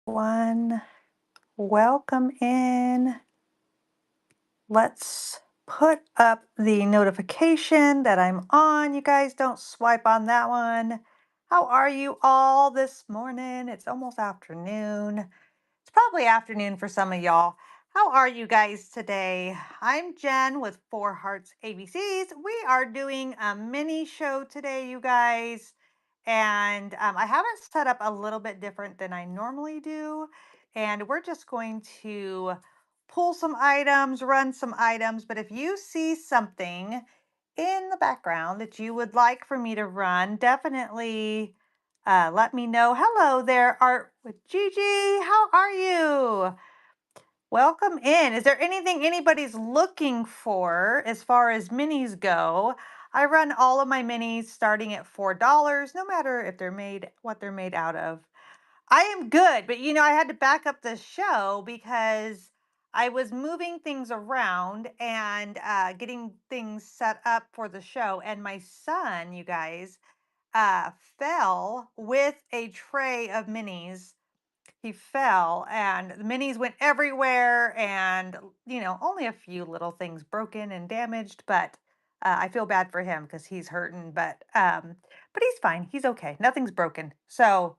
One, welcome in. Let's put up the notification that I'm on. You guys don't swipe on that one. How are you all this morning? It's almost afternoon. It's probably afternoon for some of y'all. How are you guys today? I'm Jen with Four Hearts ABCs. We are doing a mini show today, you guys. And I have it set up a little bit different than I normally do. And we're just going to pull some items, run some items. But if you see something in the background that you would like for me to run, definitely let me know. Hello there, Art with Gigi. How are you? Welcome in. Is there anything anybody's looking for as far as minis go? I run all of my minis starting at $4, no matter if they're made, what they're made out of. I am good, but I had to back up the show because I was moving things around and getting things set up for the show. And my son, you guys, fell with a tray of minis. He fell and the minis went everywhere, and only a few little things broken and damaged, but I feel bad for him because he's hurting, but he's fine. He's okay. Nothing's broken. So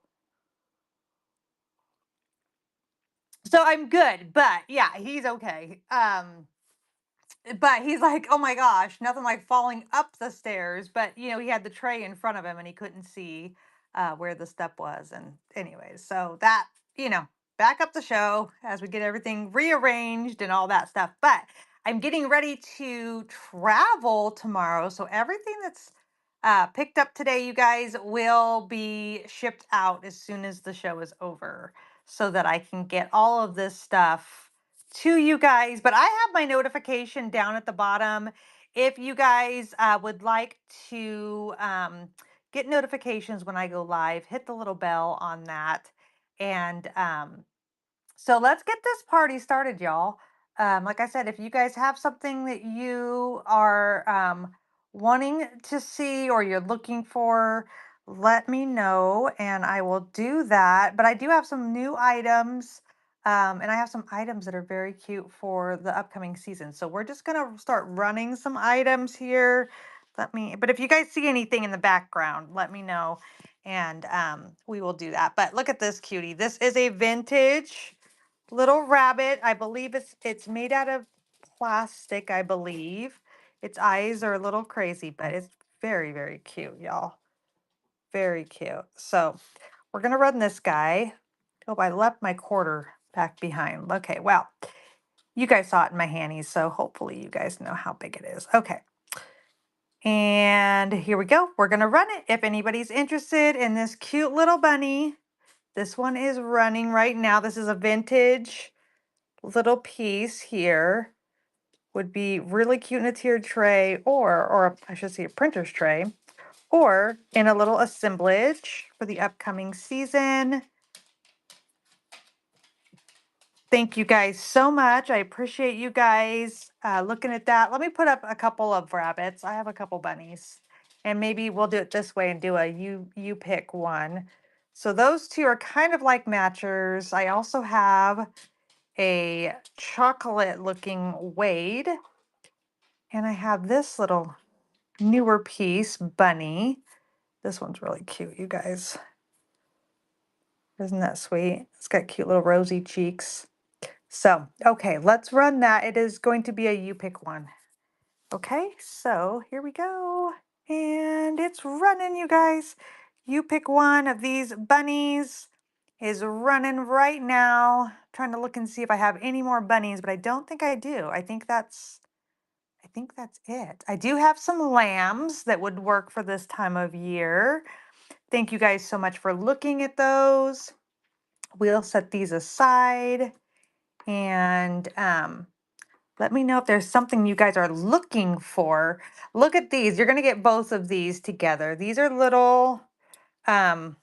I'm good, but yeah, he's okay. But he's like, oh my gosh, nothing like falling up the stairs. But he had the tray in front of him and he couldn't see where the step was. And anyways, so that, back up the show as we get everything rearranged and all that stuff. But I'm getting ready to travel tomorrow. So everything that's picked up today, you guys, will be shipped out as soon as the show is over so that I can get all of this stuff to you guys. But I have my notification down at the bottom. If you guys would like to get notifications when I go live, hit the little bell on that. And so let's get this party started, y'all. Like I said, if you guys have something that you are wanting to see or you're looking for, let me know and I will do that. But I do have some new items, and I have some items that are very cute for the upcoming season. So we're just gonna start running some items here. But if you guys see anything in the background, let me know and we will do that. But look at this cutie. This is a vintage little rabbit. I believe it's made out of plastic, I believe. Its eyes are a little crazy, but it's very, very cute, y'all. Very cute. So we're gonna run this guy. Oh, I left my quarter back behind. Okay, well, you guys saw it in my handies, so hopefully you guys know how big it is. Okay. And here we go. We're gonna run it. If anybody's interested in this cute little bunny, this one is running right now. This is a vintage little piece here. Would be really cute in a tiered tray, or I should say a printer's tray, or in a little assemblage for the upcoming season. Thank you guys so much. I appreciate you guys looking at that. Let me put up a couple of rabbits. I have a couple bunnies, and maybe we'll do it this way and do a you pick one. So those two are kind of like matchers. I also have a chocolate looking Wade, and I have this little newer piece, Bunny. This one's really cute, you guys. Isn't that sweet? It's got cute little rosy cheeks. So, okay, let's run that. It is going to be a you pick one. Okay, so here we go. And it's running, you guys. You pick one of these bunnies is running right now. Trying to look and see if I have any more bunnies, but I don't think I do. I think that's it. I do have some lambs that would work for this time of year. Thank you guys so much for looking at those. We'll set these aside and let me know if there's something you guys are looking for. Look at these. You're going to get both of these together. These are um,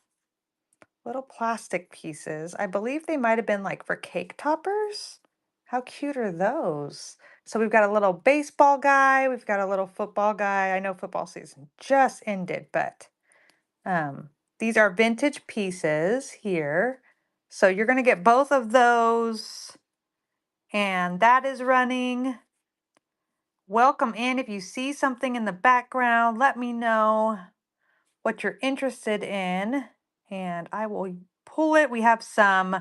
little plastic pieces. I believe they might have been like for cake toppers. How cute are those? So we've got a little baseball guy. We've got a little football guy. I know football season just ended, but um, these are vintage pieces here. So you're going to get both of those, and that is running. Welcome in. If you see something in the background, let me know what you're interested in, and I will pull it. We have some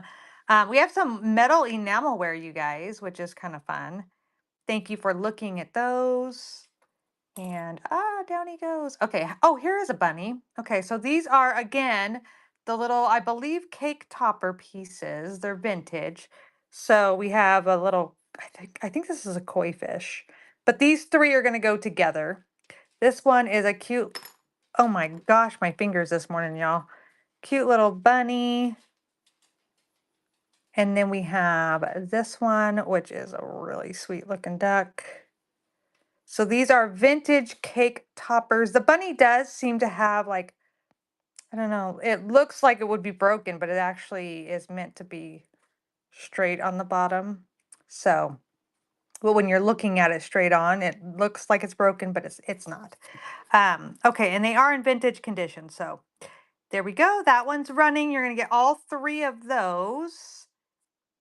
metal enamelware, you guys, which is kind of fun. Thank you for looking at those. And down he goes. Okay. Oh, here is a bunny. Okay, so these are again the little, I believe, cake topper pieces. They're vintage. So we have a little, I think this is a koi fish. But these three are gonna go together. This one is a cute, oh my gosh, my fingers this morning, y'all. Cute little bunny. And then we have this one, which is a really sweet looking duck. So these are vintage cake toppers. The bunny does seem to have like, I don't know, it looks like it would be broken, but it actually is meant to be straight on the bottom. So, well, when you're looking at it straight on, it looks like it's broken, but it's not. Okay, and they are in vintage condition. So there we go. That one's running. You're gonna get all three of those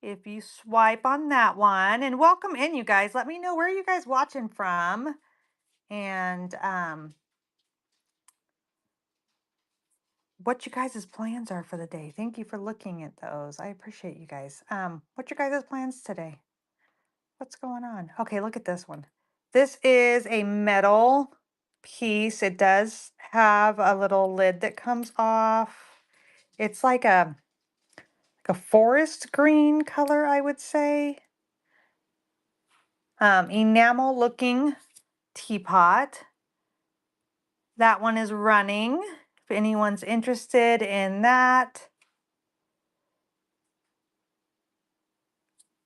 if you swipe on that one. And welcome in, you guys. Let me know where you guys watching from. And what you guys' plans are for the day. Thank you for looking at those. I appreciate you guys. What your guys' plans today? What's going on? Okay, look at this one. This is a metal piece. It does have a little lid that comes off. It's like a forest green color, I would say. Enamel looking teapot. That one is running. If anyone's interested in that.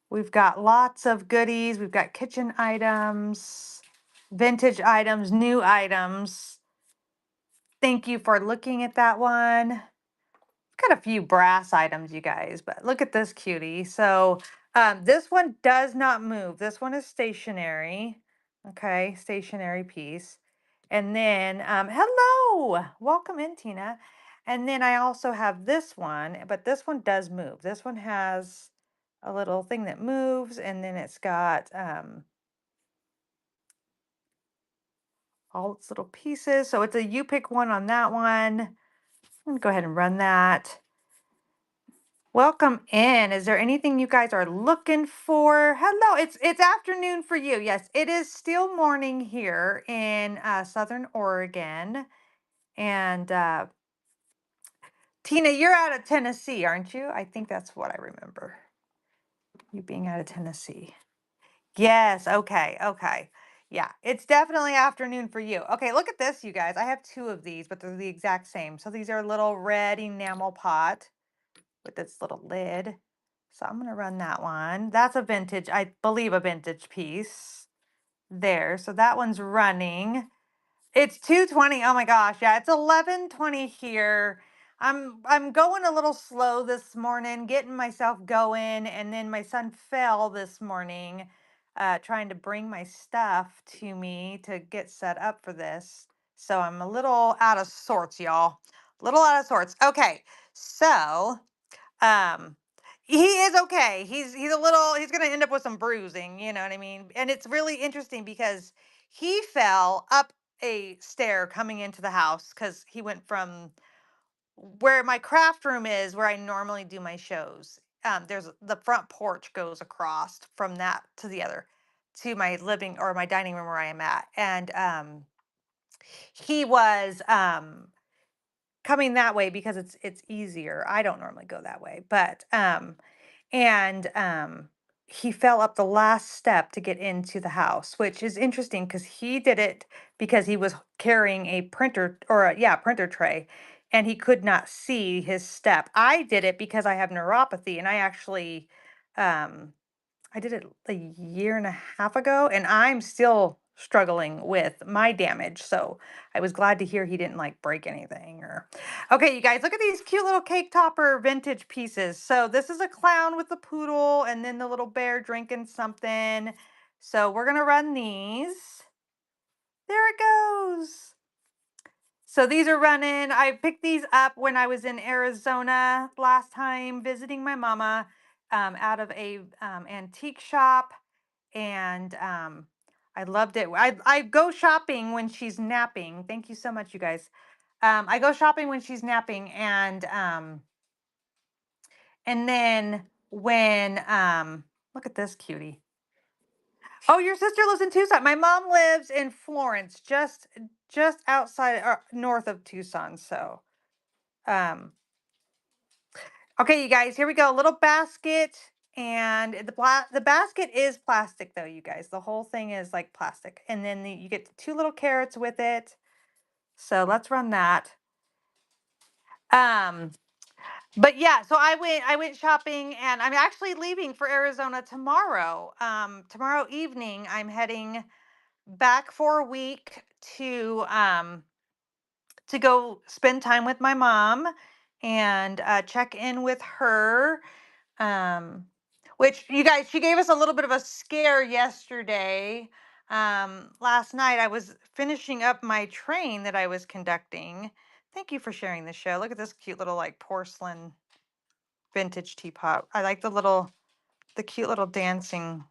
We've got lots of goodies. We've got kitchen items, vintage items, new items. Thank you for looking at that one. Got a few brass items, you guys, but look at this cutie. So this one does not move. This one is stationary. Okay, stationary piece. And then, hello, welcome in, Tina. And then I also have this one, but this one does move. This one has a little thing that moves, and then it's got all its little pieces. So it's a you pick one on that one. I'm gonna go ahead and run that. Welcome in. Is there anything you guys are looking for? Hello, it's afternoon for you. Yes, it is still morning here in Southern Oregon. And Tina, you're out of Tennessee, aren't you? I think that's what I remember. You being out of Tennessee. Yes, okay, okay. Yeah, it's definitely afternoon for you. Okay, look at this, you guys. I have two of these, but they're the exact same. So these are little red enamel pot with this little lid. So I'm gonna run that one. That's a vintage, I believe a vintage piece there. So that one's running. It's 2:20. Oh my gosh, yeah, it's 11:20 here. I'm going a little slow this morning, getting myself going, and then my son fell this morning, trying to bring my stuff to me to get set up for this. So I'm a little out of sorts, y'all. Little out of sorts. Okay, so um, he is okay. He's gonna end up with some bruising, you know what I mean? And it's really interesting because he fell up a stair coming into the house because he went from where my craft room is, where I normally do my shows. There's the front porch goes across from that to the other, to my living or my dining room where I am at. And he was coming that way because it's easier. I don't normally go that way, but and he fell up the last step to get into the house, which is interesting because he did it because he was carrying a printer or yeah, printer tray, and he could not see his step. I did it because I have neuropathy, and I actually um I did it a year and a half ago, and I'm still struggling with my damage. So I was glad to hear he didn't like break anything or. Okay, you guys, look at these cute little cake topper vintage pieces. So this is a clown with the poodle and then the little bear drinking something. So we're gonna run these. There it goes. So these are running. I picked these up when I was in Arizona last time visiting my mama, out of a antique shop, and I loved it. I go shopping when she's napping. Thank you so much, you guys. I go shopping when she's napping, and then when look at this cutie. Oh, your sister lives in Tucson. My mom lives in Florence, just outside or north of Tucson. So, um, okay, you guys, here we go. A little basket, and the basket is plastic, though, you guys. The whole thing is like plastic, and then you get two little carrots with it. So let's run that. Um, but yeah, so I went shopping, and I'm actually leaving for Arizona tomorrow. Tomorrow evening, I'm heading back for a week to go spend time with my mom and check in with her. Um, which, you guys, she gave us a little bit of a scare yesterday. Last night I was finishing up my train that I was conducting. Thank you for sharing the show. Look at this cute little like porcelain vintage teapot. I like the cute little dancing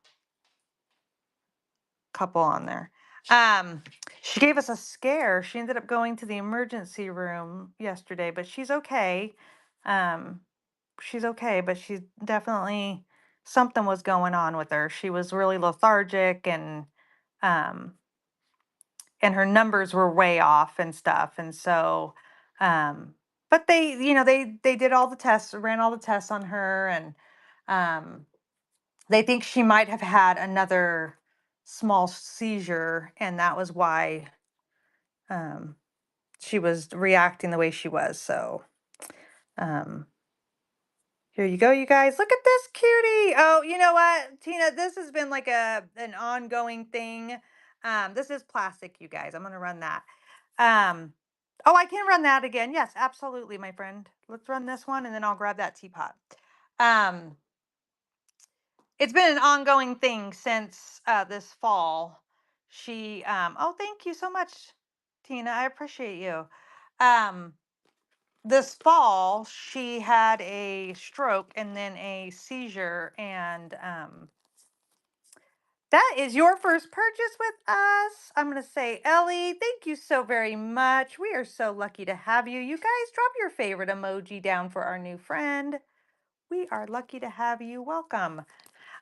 couple on there. Um, she gave us a scare. She ended up going to the emergency room yesterday, but she's okay. Um, she's okay, but she's definitely something was going on with her. She was really lethargic, um and her numbers were way off and stuff. And so but they did all the tests, ran all the tests on her, and um they think she might have had another small seizure, and that was why um, she was reacting the way she was. So, um, here you go, you guys. Look at this cutie. Oh, you know what, Tina? This has been like an ongoing thing. This is plastic, you guys. I'm gonna run that. Um, oh, I can run that again. Yes, absolutely, my friend. Let's run this one, and then I'll grab that teapot. Um, It's been an ongoing thing since this fall. Oh, thank you so much, Tina. I appreciate you. Um, this fall, she had a stroke and then a seizure, and that is your first purchase with us. I'm going to say, Ellie, thank you so very much. We are so lucky to have you. You guys, drop your favorite emoji down for our new friend. We are lucky to have you. Welcome.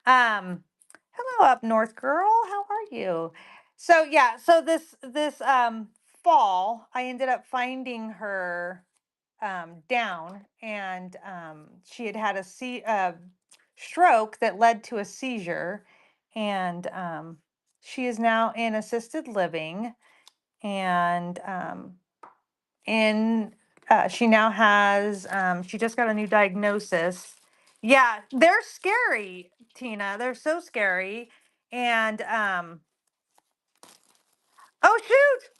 Um, Hello up north girl. How are you? So yeah, so this fall I ended up finding her down, and she had had a stroke that led to a seizure, and she is now in assisted living, and in she now has she just got a new diagnosis. Yeah, they're scary, Tina. They're so scary. And oh shoot.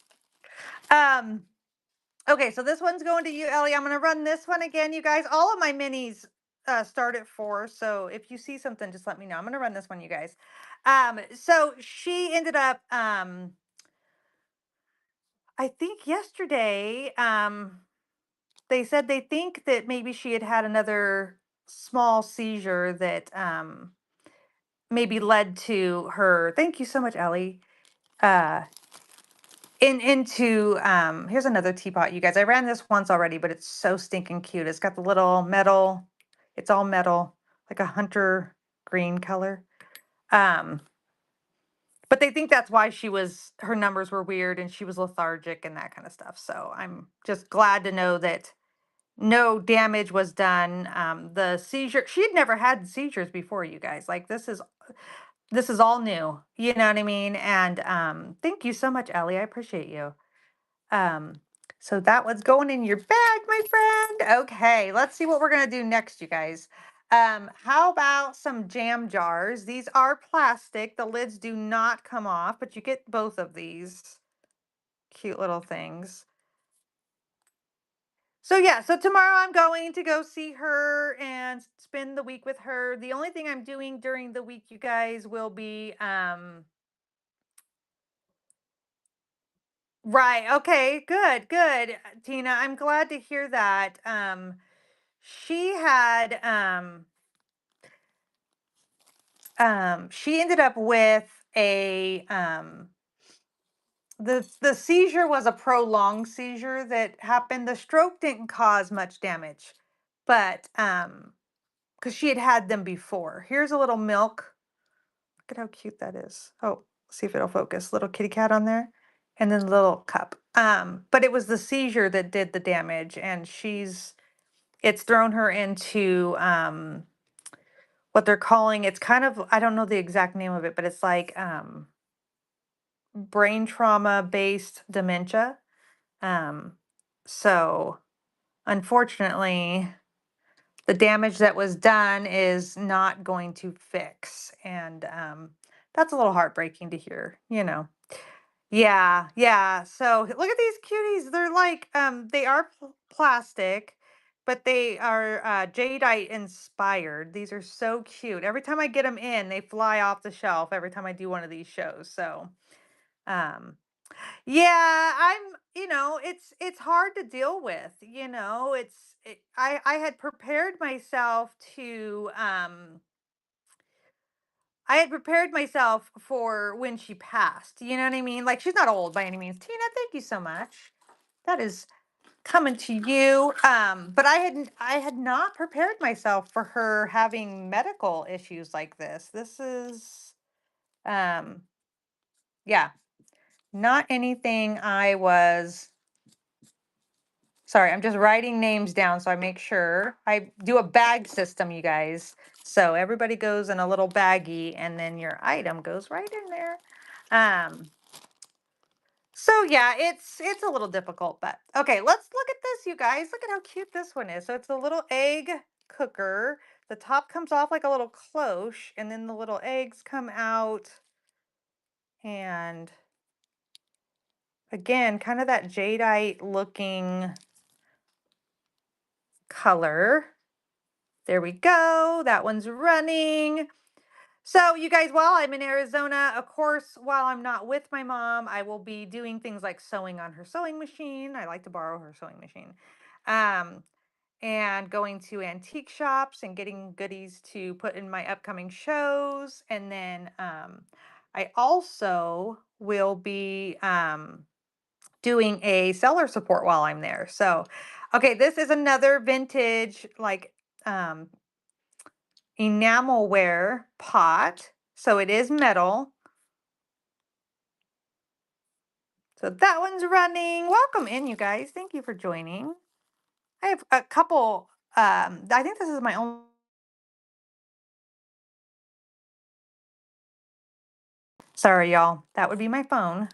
Okay, so this one's going to you, Ellie. I'm going to run this one again, you guys. All of my minis start at 4, so if you see something, just let me know. I'm going to run this one, you guys. So she ended up I think yesterday they said they think that maybe she had had another small seizure that maybe led to her. Thank you so much, Ellie. Uh, into here's another teapot, you guys. I ran this once already, but it's so stinking cute. It's got the little metal. It's all metal, like a hunter green color. Um, but they think that's why her numbers were weird and she was lethargic and that kind of stuff. So I'm just glad to know that no damage was done. The seizure, she had never had seizures before, you guys. Like this is all new. You know what I mean? And thank you so much, Ellie. I appreciate you. Um, so that was going in your bag, my friend. Okay, let's see what we're gonna do next, you guys. How about some jam jars? These are plastic. The lids do not come off, but you get both of these cute little things. So yeah, so tomorrow I'm going to go see her and spend the week with her. The only thing I'm doing during the week, you guys, will be Right. Okay. Good. Good. Tina, I'm glad to hear that. She had she ended up with a the seizure was a prolonged seizure that happened. The stroke didn't cause much damage, but because she had had them before. Here's a little milk. Look at how cute that is. Oh, see if it'll focus. Little kitty cat on there, and then the little cup. But it was the seizure that did the damage, and it's thrown her into what they're calling. It's kind of, I don't know the exact name of it, but it's like brain trauma based dementia. Um, so unfortunately, the damage that was done is not going to fix, and that's a little heartbreaking to hear. Yeah, yeah. So look at these cuties. They're like they are plastic, but they are jadeite inspired. These are so cute. Every time I get them in, they fly off the shelf every time I do one of these shows. So, um yeah, it's hard to deal with, I had prepared myself to I had prepared myself for when she passed. You know what I mean? Like, she's not old by any means. Tina, thank you so much. That is coming to you. But I had not prepared myself for her having medical issues like this. This is um yeah, not anything I was. Sorry, I'm just writing names down so I make sure. I do a bag system, you guys. So everybody goes in a little baggie and then your item goes right in there. Um, so yeah, it's a little difficult, but okay, let's look at this, you guys. Look at how cute this one is. So it's a little egg cooker. The top comes off like a little cloche, and then the little eggs come out. And again, kind of that jadeite looking color. There we go. That one's running. So, you guys, while I'm in Arizona, of course, while I'm not with my mom, I will be doing things like sewing on her sewing machine. I like to borrow her sewing machine. Um, and going to antique shops and getting goodies to put in my upcoming shows. And then I also will be doing a seller support while I'm there. So, okay, this is another vintage, like, um, enamelware pot. So it is metal. So that one's running. Welcome in, you guys. Thank you for joining. I have a couple. I think this is my own. Sorry, y'all. That would be my phone.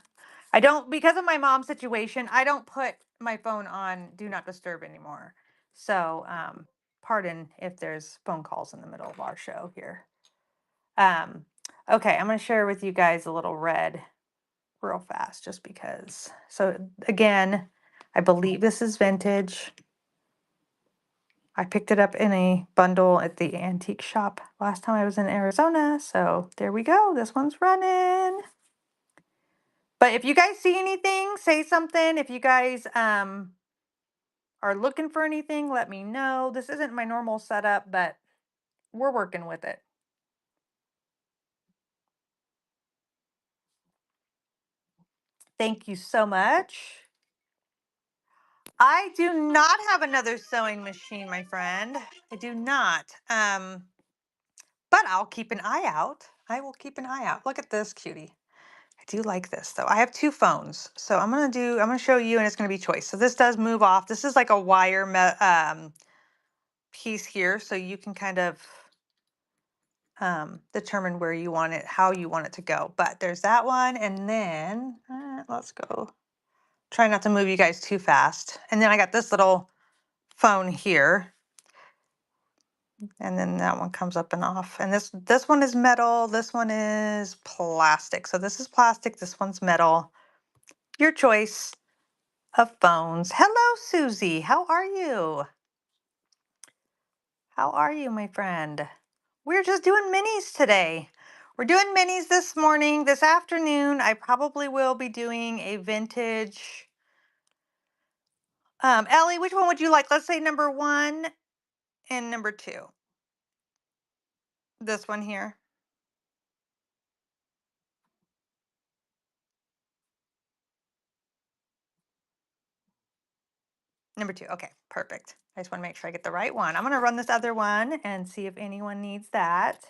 I don't, because of my mom's situation, I don't put my phone on do not disturb anymore. So, pardon if there's phone calls in the middle of our show here. Um, okay, I'm going to share with you guys a little red real fast just because. So again, I believe this is vintage. I picked it up in a bundle at the antique shop last time I was in Arizona. So there we go. This one's running. But if you guys see anything, say something. If you guys are looking for anything, let me know. This isn't my normal setup, but we're working with it. Thank you so much. I do not have another sewing machine, my friend. I do not. But I'll keep an eye out. I will keep an eye out. Look at this cutie. I do like this though. I have two phones. So I'm gonna show you and it's gonna be choice. So this does move off. This is like a wire piece here. So you can kind of determine where you want it, how you want it to go. But there's that one. And then let's go. Try not to move you guys too fast. And then I got this little phone here. And then that one comes up and off. And this one is metal. This one is plastic. So this is plastic. This one's metal. Your choice of phones. Hello, Susie. How are you? How are you, my friend? We're just doing minis today. We're doing minis this morning. This afternoon, I probably will be doing a vintage. Ellie, which one would you like? Let's say number one and number two. This one here. Number two. Okay, perfect. I just want to make sure I get the right one. I'm going to run this other one and see if anyone needs that.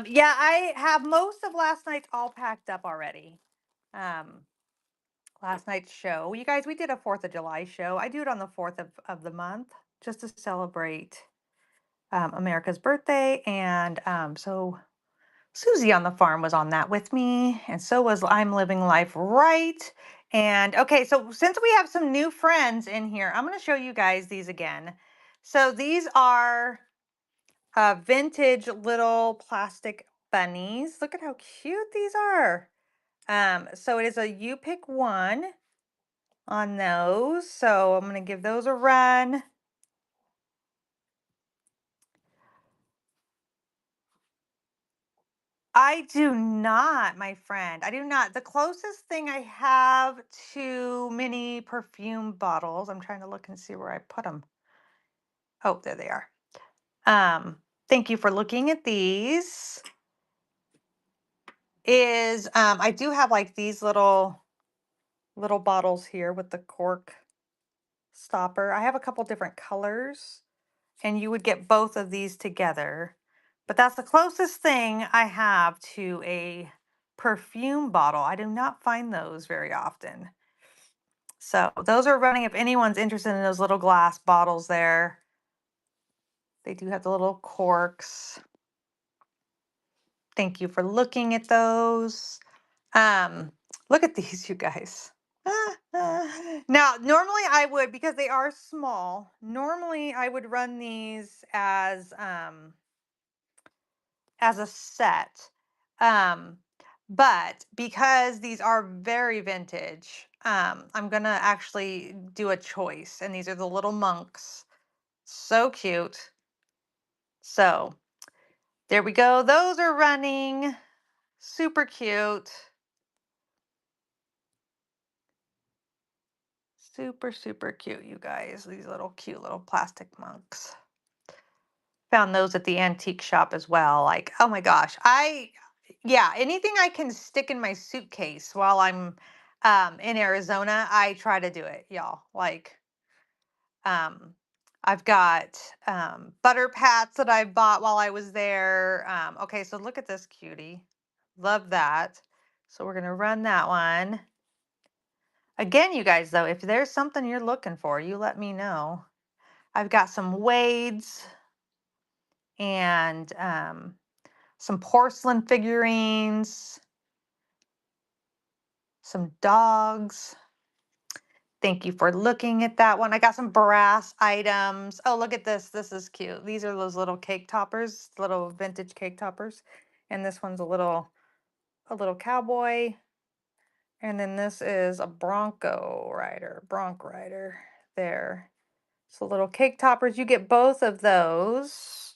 Yeah, I have most of last night's all packed up already. Um, Last night's show. You guys, we did a 4th of July show. I do it on the 4th of the month just to celebrate America's birthday. And so Susie on the farm was on that with me. And so was I'm Living Life Right. And okay, so since we have some new friends in here, I'm going to show you guys these again. So these are vintage little plastic bunnies. Look at how cute these are. So it is a you pick one on those. So I'm going to give those a run. I do not, my friend. I do not. The closest thing I have to mini perfume bottles, I'm trying to look and see where I put them. Oh, there they are. Um, Thank you for looking at these. I do have like these little bottles here with the cork stopper. I have a couple different colors, and you would get both of these together. But that's the closest thing I have to a perfume bottle. I do not find those very often. So those are running if anyone's interested in those little glass bottles there. They do have the little corks. Thank you for looking at those. Look at these, you guys. Now, normally I would, because they are small, normally I would run these as a set. Um, but because these are very vintage, I'm gonna actually do a choice. And these are the little monks. So cute. So there we go. Those are running. Super cute. Super, super cute, you guys. These little cute little plastic monks. Found those at the antique shop as well. Like, oh my gosh. Yeah, anything I can stick in my suitcase while I'm in Arizona, I try to do it, y'all. Like, um, I've got butter pats that I bought while I was there. Okay, so look at this cutie. Love that. So we're gonna run that one. Again, you guys, though, if there's something you're looking for, you let me know. I've got some Wades and some porcelain figurines, some dogs. Thank you for looking at that one. I got some brass items. Oh, look at this. This is cute. These are those little cake toppers, little vintage cake toppers. And this one's a little cowboy. And then this is a bronc rider there. So little cake toppers. You get both of those.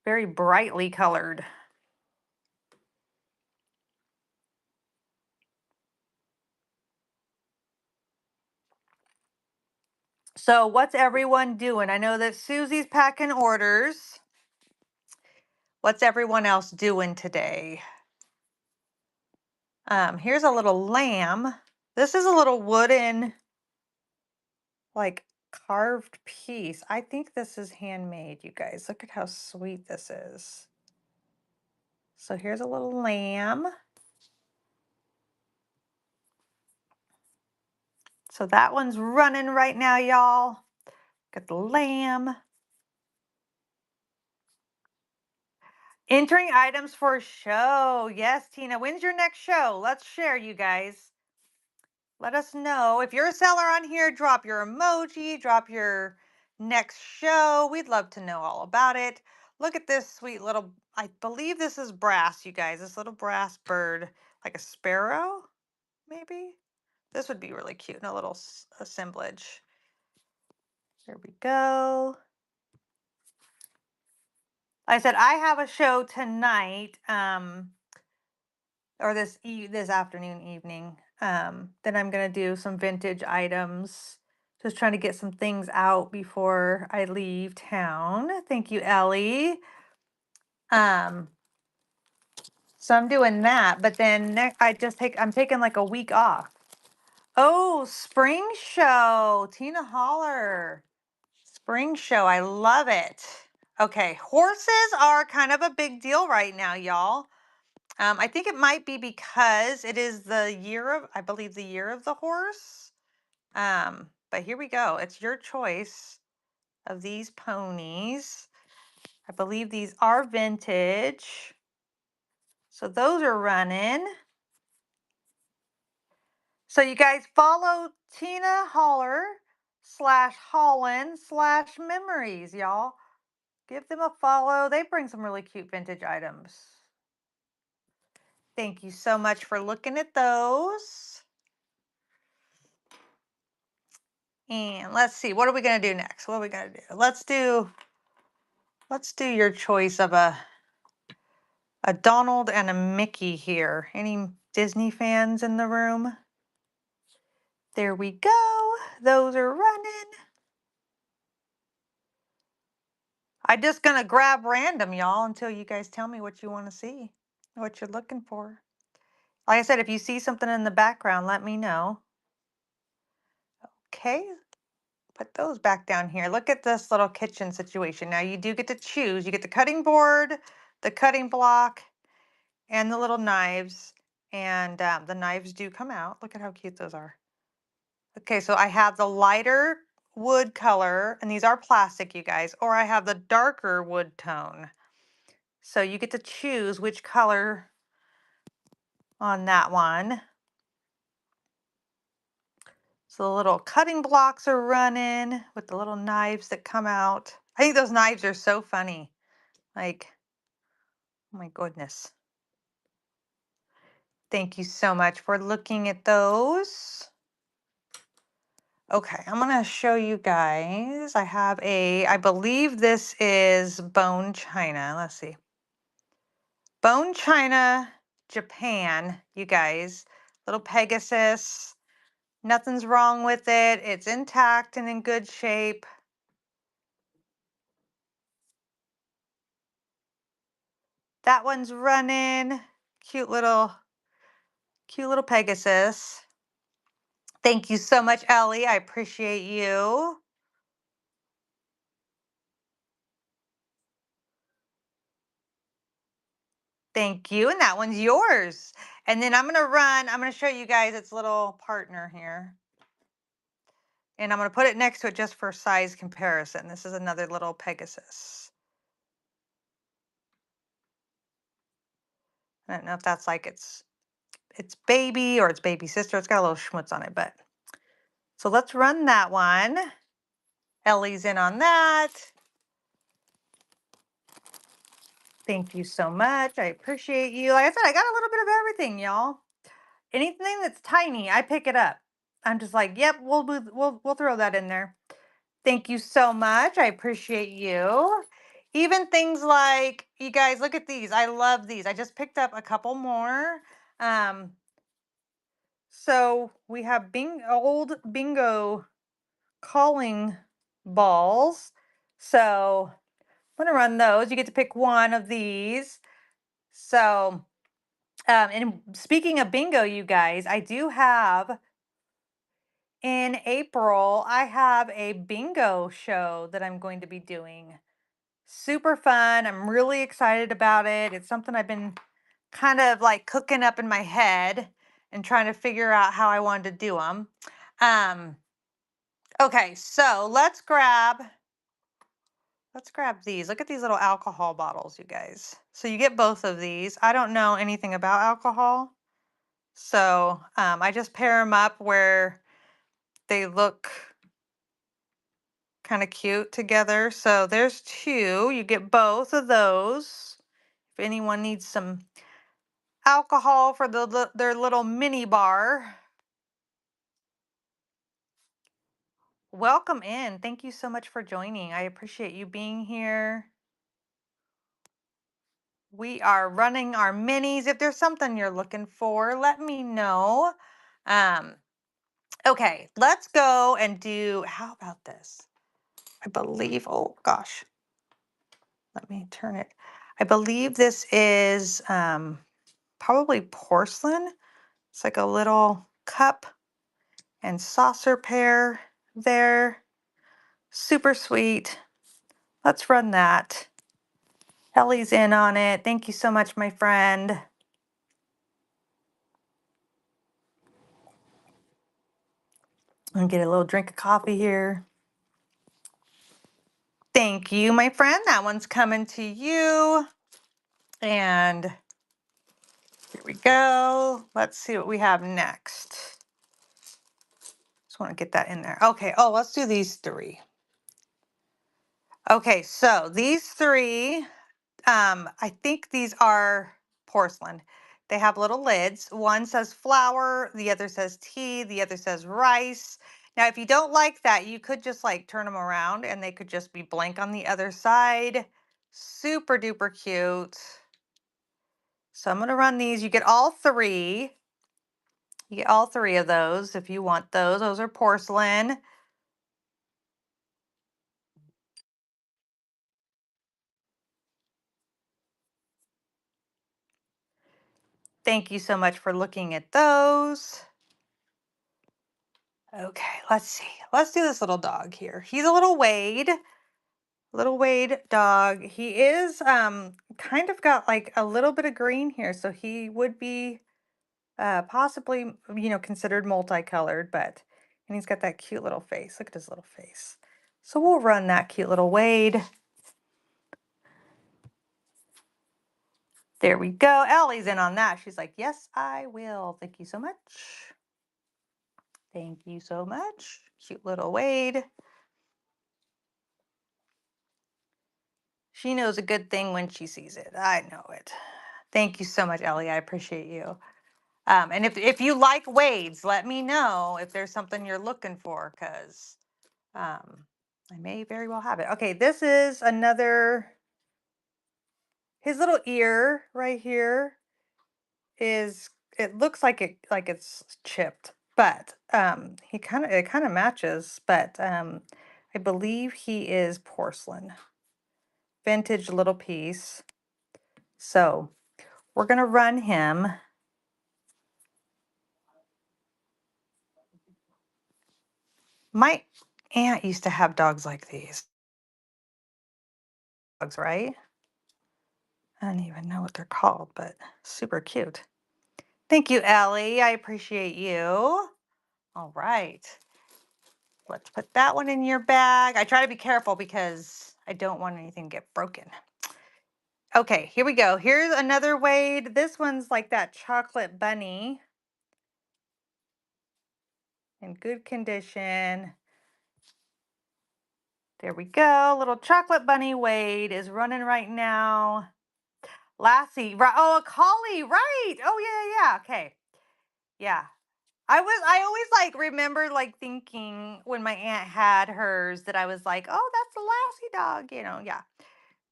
Very brightly colored. So what's everyone doing? I know that Susie's packing orders. What's everyone else doing today? Here's a little lamb. This is a little wooden, like carved piece. I think this is handmade, you guys. Look at how sweet this is. So here's a little lamb. So that one's running right now, y'all. Got the lamb. Entering items for a show. Yes, Tina. When's your next show? Let's share, you guys. Let us know. If you're a seller on here, drop your emoji, drop your next show. We'd love to know all about it. Look at this sweet little, I believe this is brass, you guys. This little brass bird, like a sparrow, maybe? This would be really cute in a little assemblage. There we go. I said I have a show tonight, or this afternoon, evening. Then I'm gonna do some vintage items. Just trying to get some things out before I leave town. Thank you, Ellie. Um, so I'm doing that, but then I'm taking like a week off. Oh, spring show, Tina Holler. Spring show, I love it. Okay, horses are kind of a big deal right now, y'all. I think it might be because it is the year of, I believe, the year of the horse. But here we go. It's your choice of these ponies. I believe these are vintage. So those are running. So you guys follow Tina Holler / Holland / Memories, y'all. Give them a follow. They bring some really cute vintage items. Thank you so much for looking at those. And let's see, what are we gonna do next? What are we gonna do? Let's do your choice of a Donald and a Mickey here. Any Disney fans in the room? There we go. Those are running. I'm just gonna grab random, y'all, until you guys tell me what you want to see, what you're looking for. Like I said, if you see something in the background, let me know. Okay, put those back down here. Look at this little kitchen situation. Now you do get to choose. You get the cutting board, the cutting block, and the little knives. And the knives do come out. Look at how cute those are. Okay, so I have the lighter wood color, and these are plastic, you guys, or I have the darker wood tone. So you get to choose which color on that one. So the little cutting blocks are running with the little knives that come out. I think those knives are so funny. Like, oh my goodness. Thank you so much for looking at those. Okay, I'm gonna show you guys. I believe this is bone china. Let's see. Bone china, Japan, you guys. Little Pegasus. Nothing's wrong with it. It's intact and in good shape. That one's running. Cute little Pegasus. Thank you so much, Ellie. I appreciate you. Thank you. And that one's yours. And then I'm going to show you guys its little partner here. And I'm going to put it next to it just for size comparison. This is another little Pegasus. I don't know if that's like its baby or its baby sister. It's got a little schmutz on it, but so let's run that one. Ellie's in on that. Thank you so much. I appreciate you. Like I said, I got a little bit of everything, y'all. Anything that's tiny, I pick it up. I'm just like, yep, we'll throw that in there. Thank you so much. I appreciate you. Even things like, you guys, look at these. I love these. I just picked up a couple more. Um, so we have old bingo calling balls. So I'm gonna run those. You get to pick one of these. So, and speaking of bingo, you guys, I do have in April, I have a bingo show that I'm going to be doing. Super fun. I'm really excited about it. It's something I've been kind of like cooking up in my head and trying to figure out how I wanted to do them. Okay, so let's grab these. Look at these little alcohol bottles, you guys. So you get both of these. I don't know anything about alcohol. So I just pair them up where they look kind of cute together. So there's two. You get both of those. If anyone needs some alcohol for their little mini bar, welcome in. Thank you so much for joining. I appreciate you being here. We are running our minis. If there's something you're looking for, let me know. Um, okay, let's go and do, how about this? I believe, oh gosh, let me turn it. I believe this is probably porcelain. It's like a little cup and saucer pair there. Super sweet. Let's run that. Ellie's in on it. Thank you so much, my friend. I'm gonna get a little drink of coffee here. Thank you, my friend. That one's coming to you. And here we go. Let's see what we have next. Just want to get that in there. Okay. Oh, let's do these three. Okay. So these three, I think these are porcelain. They have little lids. One says flour, the other says tea, the other says rice. Now, if you don't like that, you could just like turn them around and they could just be blank on the other side. Super duper cute. So I'm going to run these. You get all three. You get all three of those if you want those. Those are porcelain. Thank you so much for looking at those. Okay, let's see. Let's do this little dog here. He's a little Wade dog. He is kind of got like a little bit of green here, so he would be possibly, considered multicolored, but and he's got that cute little face. Look at his little face. So we'll run that cute little Wade. There we go. Ellie's in on that. She's like, yes, I will. Thank you so much. Thank you so much. Cute little Wade. She knows a good thing when she sees it. I know it. Thank you so much, Ellie. I appreciate you. And if you like Wades, let me know if there's something you're looking for, because I may very well have it. Okay, this is another, his little ear right here is, it looks like it's chipped, but it kind of matches, but I believe he is porcelain. Vintage little piece. So we're gonna run him. My aunt used to have dogs like these. Dogs, right? I don't even know what they're called, but super cute. Thank you, Ellie. I appreciate you. All right. Let's put that one in your bag. I try to be careful because I don't want anything to get broken. Okay, here we go. Here's another Wade. This one's like that chocolate bunny in good condition. There we go. Little chocolate bunny Wade is running right now. Lassie, right? Oh, a collie, right? Oh, yeah, yeah. Okay, yeah. I always like remember like thinking when my aunt had hers that I was like, oh, that's a Lassie dog, yeah.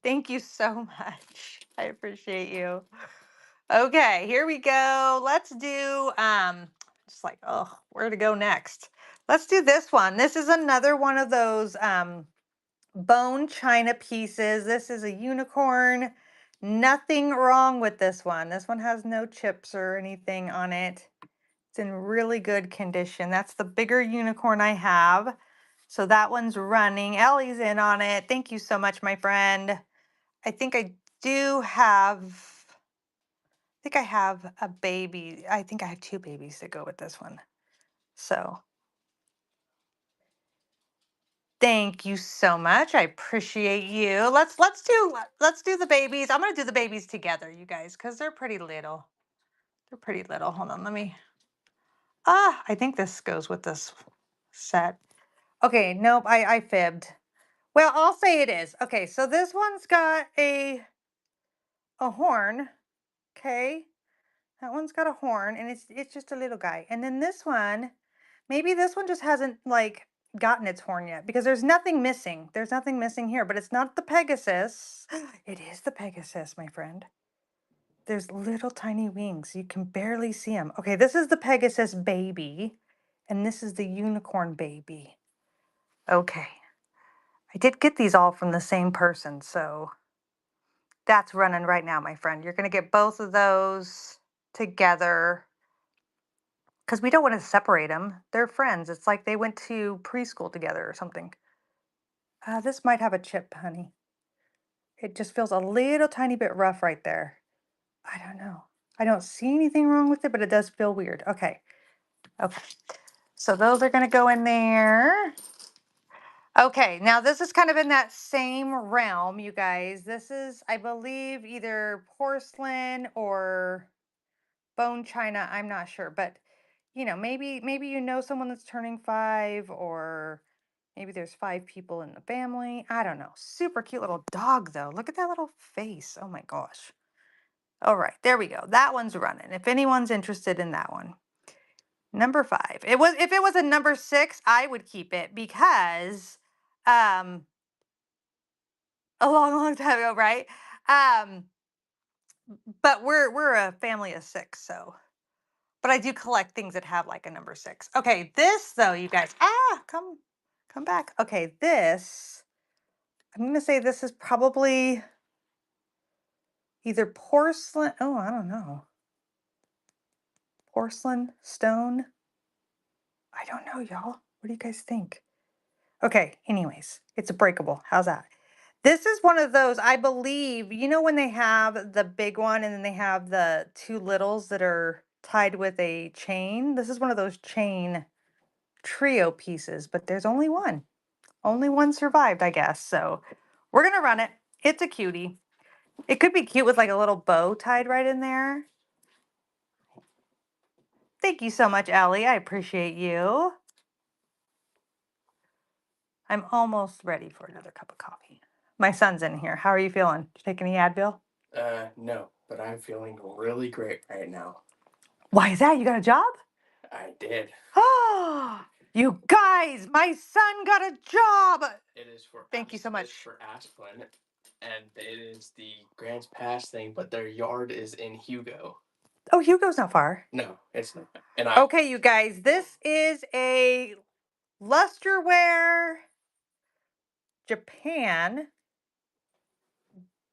Thank you so much. I appreciate you. Okay, here we go. Let's do just like, oh, where to go next? Let's do this one. This is another one of those bone china pieces. This is a unicorn. Nothing wrong with this one. This one has no chips or anything on it. It's in really good condition. That's the bigger unicorn I have. So that one's running. Ellie's in on it. Thank you so much, my friend. I think I do have, I think I have a baby. I think I have two babies that go with this one. So thank you so much. I appreciate you. Let's do the babies. I'm gonna do the babies together, you guys, because they're pretty little. They're pretty little. Hold on, let me. I think this goes with this set. Okay, nope, I fibbed. Well, I'll say it is. Okay, so this one's got a horn. Okay. That one's got a horn and it's just a little guy. And then this one, maybe this one just hasn't like gotten its horn yet because there's nothing missing. There's nothing missing here, but it's not the Pegasus. It is the Pegasus, my friend. There's little tiny wings. You can barely see them. Okay, this is the Pegasus baby, and this is the unicorn baby. Okay. I did get these all from the same person, so that's running right now, my friend. You're going to get both of those together because we don't want to separate them. They're friends. It's like they went to preschool together or something. This might have a chip, honey. It just feels a little tiny bit rough right there. I don't know. I don't see anything wrong with it, but it does feel weird. Okay. Okay. So those are going to go in there. Okay, now this is kind of in that same realm, you guys. This is, I believe, either porcelain or bone china. I'm not sure, but maybe you know someone that's turning 5, or maybe there's 5 people in the family. I don't know. Super cute little dog, though. Look at that little face. Oh my gosh. All right, there we go. That one's running. If anyone's interested in that one. Number 5. If it was a number 6, I would keep it because um a long, long time ago, right? Um, but we're a family of 6, so but I do collect things that have like a number 6. Okay, this though, you guys. Come back. Okay, this I'm gonna say this is probably either porcelain. Oh, I don't know. Porcelain, stone. I don't know, y'all. What do you guys think? Okay, anyways, it's a breakable. How's that? This is one of those, I believe, when they have the big one and then they have the 2 littles that are tied with a chain. This is one of those chain trio pieces, but there's only one. Only one survived, I guess. So we're going to run it. It's a cutie. It could be cute with like a little bow tied right in there. Thank you so much, Ellie. I appreciate you. I'm almost ready for another cup of coffee. My son's in here. How are you feeling? Did you take any Advil? No, but I'm feeling really great right now. Why is that? You got a job? I did. Oh, you guys, my son got a job. It is for Thank you so much. It's for Asplin, and it is the Grants Pass thing, but their yard is in Hugo. Oh, Hugo's not far. No, it's not. And Okay, you guys, this is a Lusterware Japan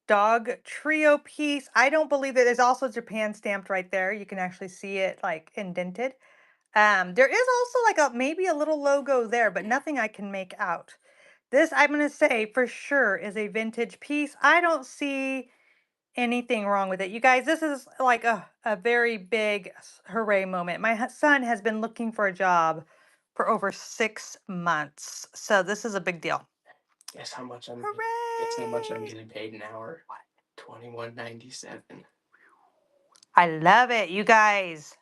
dog trio piece. I don't believe it is also Japan stamped right there. You can actually see it like indented. There is also like maybe a little logo there, but nothing I can make out. This, I'm going to say for sure, is a vintage piece. I don't see anything wrong with it. You guys, this is like a very big hooray moment. My son has been looking for a job for over 6 months. So this is a big deal. guess how much I'm Hooray! guess how much I'm getting paid an hour? What? $21.97. I love it, you guys.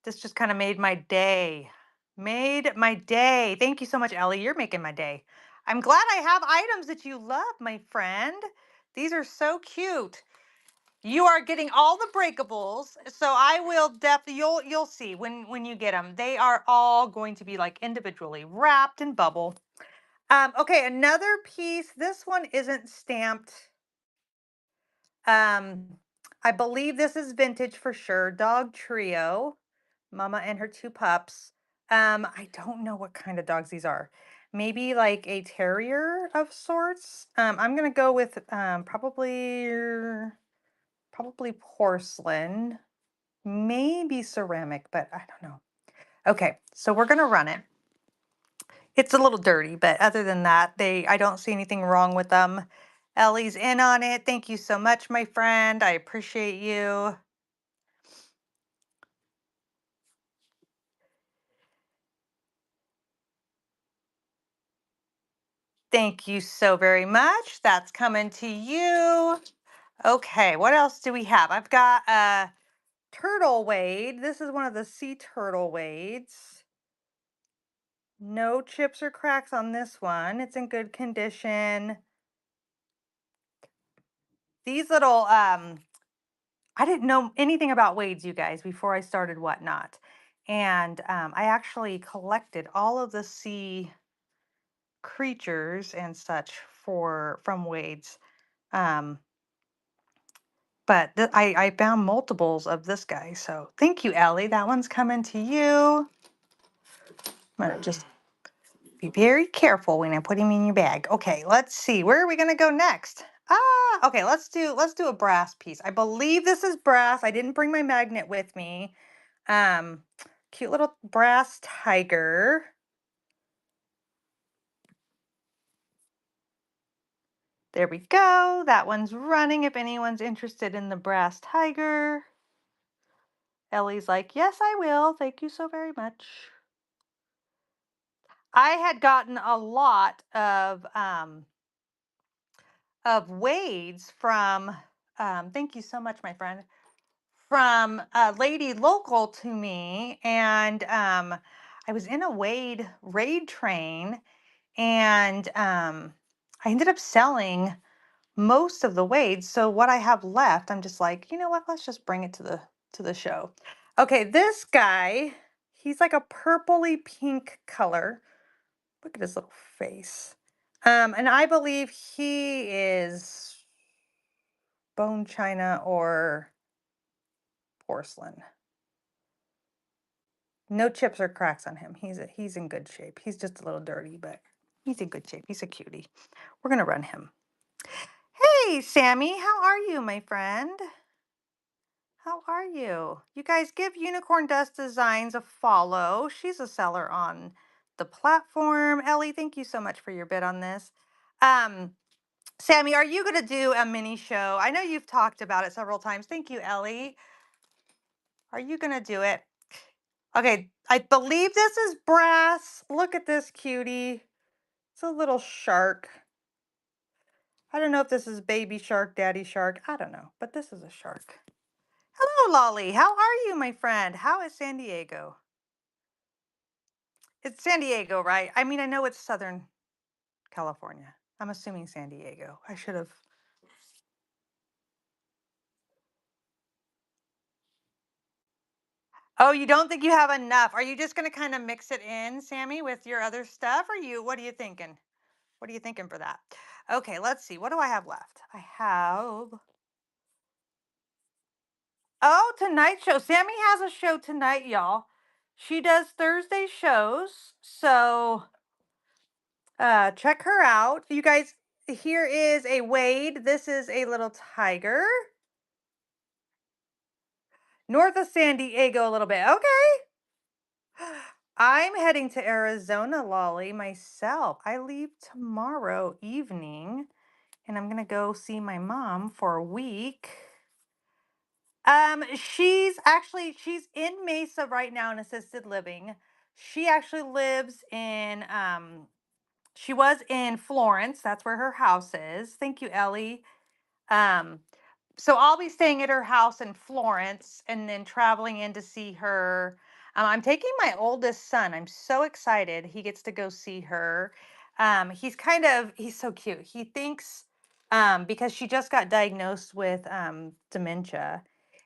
This just kind of made my day. Made my day. Thank you so much, Ellie. You're making my day. I'm glad I have items that you love, my friend. These are so cute. You are getting all the breakables, so I will definitely. You'll see when you get them. They are all going to be like individually wrapped in bubble. Okay, another piece. This one isn't stamped. I believe this is vintage for sure. Dog trio, Mama and her 2 pups. I don't know what kind of dogs these are. Maybe like a terrier of sorts. I'm gonna go with probably porcelain, maybe ceramic, but I don't know. Okay, so we're gonna run it. It's a little dirty, but other than that, I don't see anything wrong with them. Ellie's in on it. Thank you so much, my friend. I appreciate you. Thank you so very much. That's coming to you. Okay, what else do we have? I've got a turtle wade. This is one of the sea turtle wades. No chips or cracks on this one. It's in good condition. These little I didn't know anything about wades, you guys, before I started Whatnot. And I actually collected all of the sea creatures and such from wades. Um, but I found multiples of this guy. So thank you, Ellie. That one's coming to you. I'm gonna just be very careful when I put him in your bag. Okay, let's see. Where are we gonna go next? Okay, let's do a brass piece. I believe this is brass. I didn't bring my magnet with me. Um, Cute little brass tiger. There we go. That one's running if anyone's interested in the brass tiger. Ellie's like, yes, I will. Thank you so very much. I had gotten a lot of Wades from thank you so much, my friend, from a lady local to me. And I was in a Wade raid train, and I ended up selling most of the Wades. So what I have left, I'm just like, you know what? Let's just bring it to the show. Okay, this guy, he's like a purpley pink color. Look at his little face. And I believe he is bone china or porcelain. No chips or cracks on him. He's in good shape. He's just a little dirty, but he's in good shape. He's a cutie. We're gonna run him. Hey, Sammy, how are you, my friend? How are you? You guys give Unicorn Dust Designs a follow. She's a seller on the platform. Ellie, thank you so much for your bid on this. Um, Sammy, are you going to do a mini show? I know you've talked about it several times. Thank you, Ellie. Are you going to do it? Okay, I believe this is brass. Look at this cutie. It's a little shark. I don't know if this is baby shark, daddy shark. I don't know, but this is a shark. Hello, Lolly. How are you, my friend? How is San Diego? It's San Diego, right? I mean, I know it's Southern California. I'm assuming San Diego. I should have. Oh, you don't think you have enough? Are you just going to kind of mix it in, Sammy, with your other stuff? Or what are you thinking? What are you thinking for that? Okay, let's see. What do I have left? I have. Oh, Tonight Show. Sammy has a show tonight, y'all. She does Thursday shows. So check her out. You guys, here is a Wade. This is a little tiger. North of San Diego a little bit. Okay. I'm heading to Arizona, Lolly, myself. I leave tomorrow evening and I'm gonna go see my mom for a week. She's in Mesa right now in assisted living. She actually lives in she was in Florence. That's where her house is. Thank you, Ellie. Um, so I'll be staying at her house in Florence and then traveling in to see her. I'm taking my oldest son. I'm so excited. He gets to go see her. He's so cute. He thinks, because she just got diagnosed with dementia,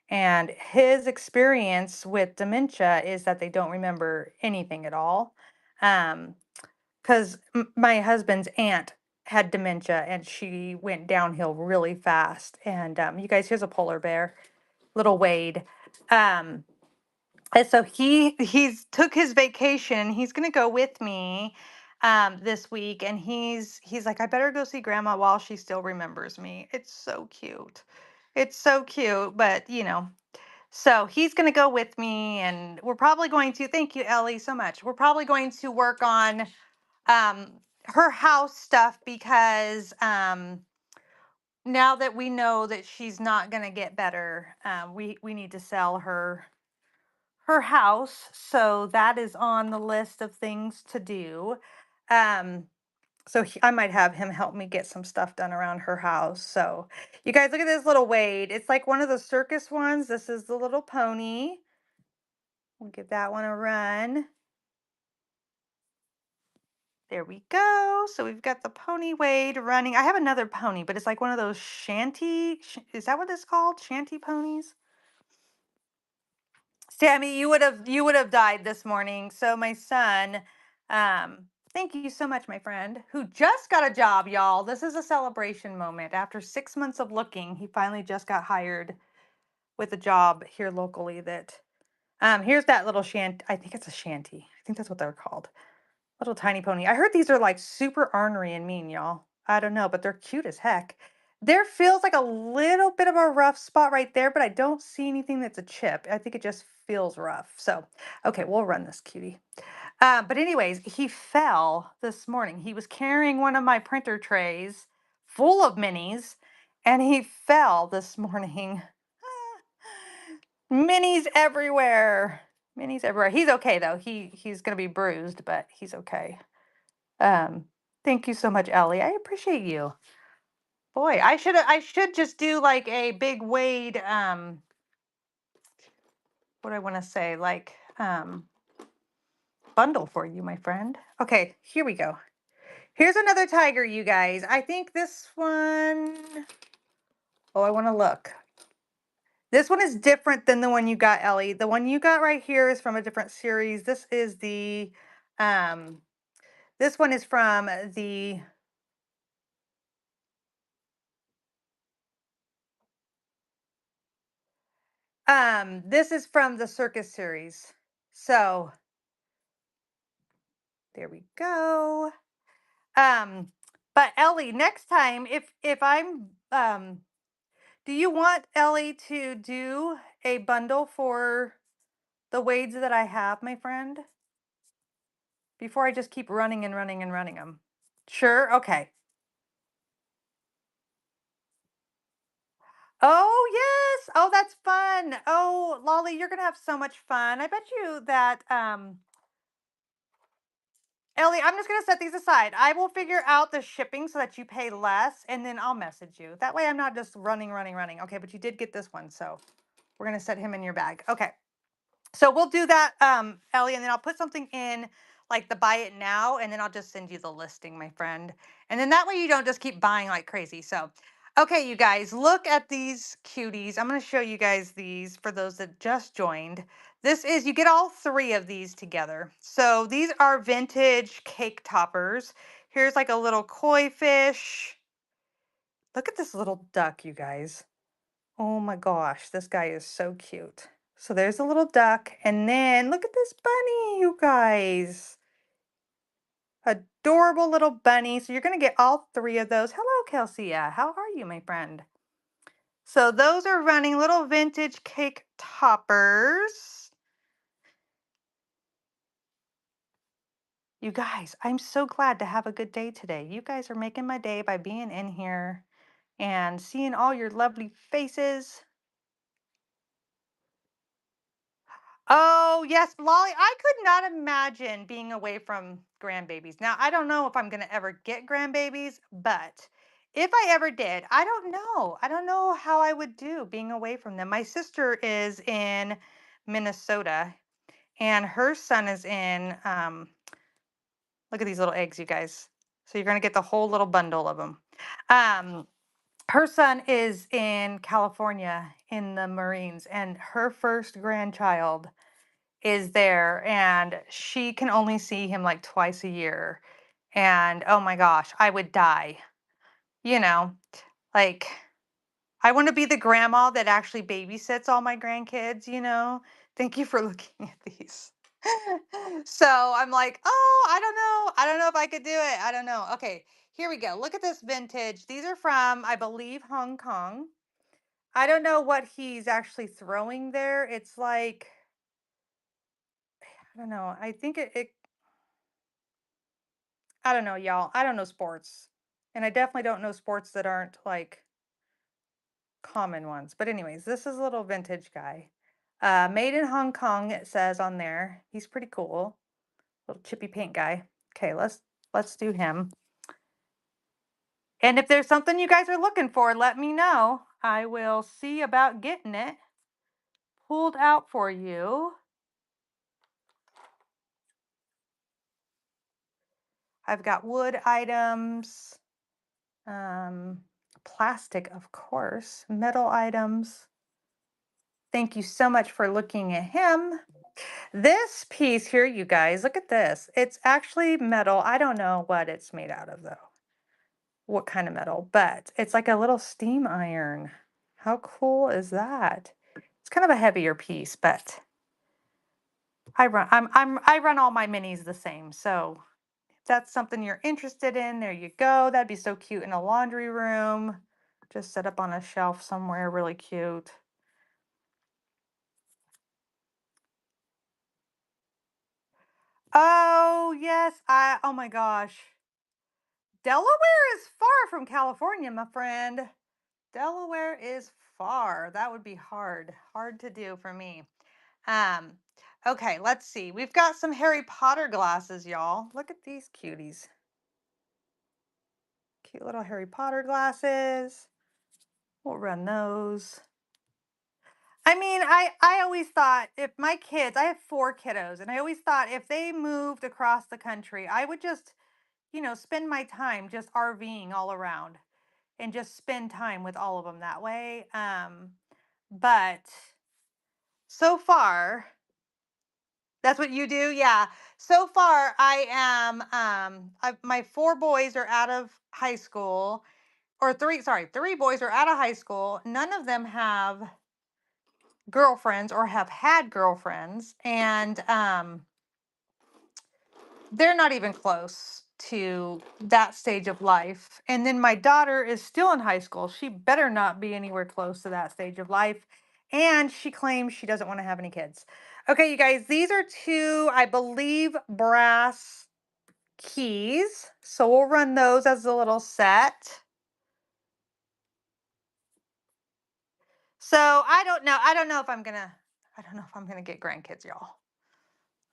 and his experience with dementia is that they don't remember anything at all. Um, because my husband's aunt had dementia and she went downhill really fast. And you guys, here's a polar bear, little Wade. Um, and so he's took his vacation. He's gonna go with me this week, and he's like, I better go see Grandma while she still remembers me. It's so cute. It's so cute, but so he's going to go with me, and we're probably going to, thank you, Ellie, so much. We're probably going to work on um, her house stuff because now that we know that she's not going to get better, we need to sell her house. So that is on the list of things to do. Um, I might have him help me get some stuff done around her house. So you guys, look at this little Wade. It's like one of the circus ones. This is the little pony. We'll give that one a run. There we go. So we've got the pony Wade running. I have another pony, but it's like one of those is that what it's called? Shanty ponies? Sammy, you would have died this morning. So my son, Thank you so much, my friend, who just got a job, y'all. This is a celebration moment. After 6 months of looking, he finally just got hired with a job here locally that here's that little shanty. I think it's a shanty. I think that's what they're called. Little tiny pony. I heard these are like super ornery and mean, y'all. I don't know, but they're cute as heck. There feels like a little bit of a rough spot right there, but I don't see anything that's a chip. I think it just feels rough. So, okay, we'll run this cutie. But anyways, he fell this morning. He was carrying one of my printer trays full of minis, and he fell this morning. Minis everywhere. Minis everywhere. He's okay though. He's gonna be bruised, but he's okay. Um, Thank you so much, Ellie. I appreciate you. Boy, I should just do like a big Wade what do I want to say? Like bundle for you, my friend. Okay, here we go. Here's another tiger, you guys. I think this one, oh, I want to look. This one is different than the one you got, Ellie. The one you got right here is from a different series. This is the um this one is from the this is from the circus series. So there we go. Um, but Ellie, next time, if I'm do you want Ellie to do a bundle for the Wades that I have, my friend? Before I just keep running and running and running them. Sure, okay. Oh yes. Oh, that's fun. Oh, Lolly, you're gonna have so much fun. I bet you that Ellie, I'm just going to set these aside. I will figure out the shipping so that you pay less and then I'll message you. That way I'm not just running, running, running. Okay, but you did get this one. So we're going to set him in your bag. Okay. So we'll do that, Ellie, and then I'll put something in like the buy it now, and then I'll just send you the listing, my friend. And then that way you don't just keep buying like crazy. So, okay, you guys, look at these cuties. I'm going to show you guys these for those that just joined. This is, you get all three of these together. So these are vintage cake toppers. Here's like a little koi fish. Look at this little duck, you guys. Oh my gosh, this guy is so cute. So there's a little duck, and then look at this bunny, you guys. Adorable little bunny. So you're going to get all three of those. Hello, Kelsia. How are you, my friend? So those are running little vintage cake toppers. You guys, I'm so glad to have a good day today. You guys are making my day by being in here and seeing all your lovely faces. Oh, yes, Lolly. I could not imagine being away from grandbabies. Now, I don't know if I'm going to ever get grandbabies, but if I ever did, I don't know. I don't know how I would do being away from them. My sister is in Minnesota and her son is in, look at these little eggs, you guys. So you're going to get the whole little bundle of them. Um, Her son is in California in the Marines, and her first grandchild is there and she can only see him like twice a year. And oh my gosh, I would die. You know, like I want to be the grandma that actually babysits all my grandkids, you know? Thank you for looking at these. So I'm like, oh, I don't know. I don't know if I could do it. I don't know. Okay, here we go. Look at this vintage. These are from, I believe, Hong Kong. I don't know what he's actually throwing there. It's like, I don't know. I think it I don't know, y'all. I don't know sports. And I definitely don't know sports that aren't like common ones. But anyways, this is a little vintage guy. Made in Hong Kong, it says on there. He's pretty cool. Little chippy paint guy. Okay, let's do him. And if there's something you guys are looking for, let me know. I will see about getting it pulled out for you. I've got wood items, um, plastic, of course, metal items. Thank you so much for looking at him. This piece here, you guys, look at this. It's actually metal. I don't know what it's made out of though. What kind of metal, but it's like a little steam iron. How cool is that? It's kind of a heavier piece, but I run all my minis the same. So if that's something you're interested in, there you go. That'd be so cute in a laundry room. Just set up on a shelf somewhere, really cute. Oh, yes. Oh my gosh. Delaware is far from California, my friend. Delaware is far. That would be hard to do for me. Um, okay, let's see. We've got some Harry Potter glasses, y'all. Look at these cuties. Cute little Harry Potter glasses. We'll run those. I mean, I always thought if my kids, I have four kiddos, and I always thought if they moved across the country, I would just, spend my time just RVing all around and just spend time with all of them that way. But so far, that's what you do? Yeah. So far, my four boys are out of high school, or three, sorry, three boys are out of high school. None of them have girlfriends or have had girlfriends. And they're not even close to that stage of life. And then my daughter is still in high school. She better not be anywhere close to that stage of life. And she claims she doesn't want to have any kids. Okay, you guys, these are two, I believe, brass keys. So we'll run those as a little set. So I don't know. I don't know if I'm gonna get grandkids, y'all.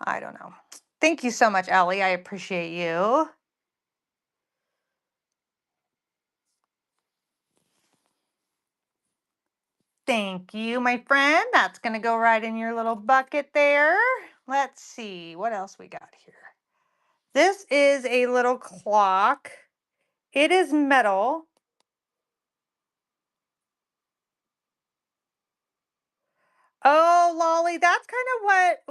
I don't know. Thank you so much, Ellie. I appreciate you. Thank you, my friend. That's going to go right in your little bucket there. Let's see what else we got here. This is a little clock. It is metal. Oh, Lolly, that's kind of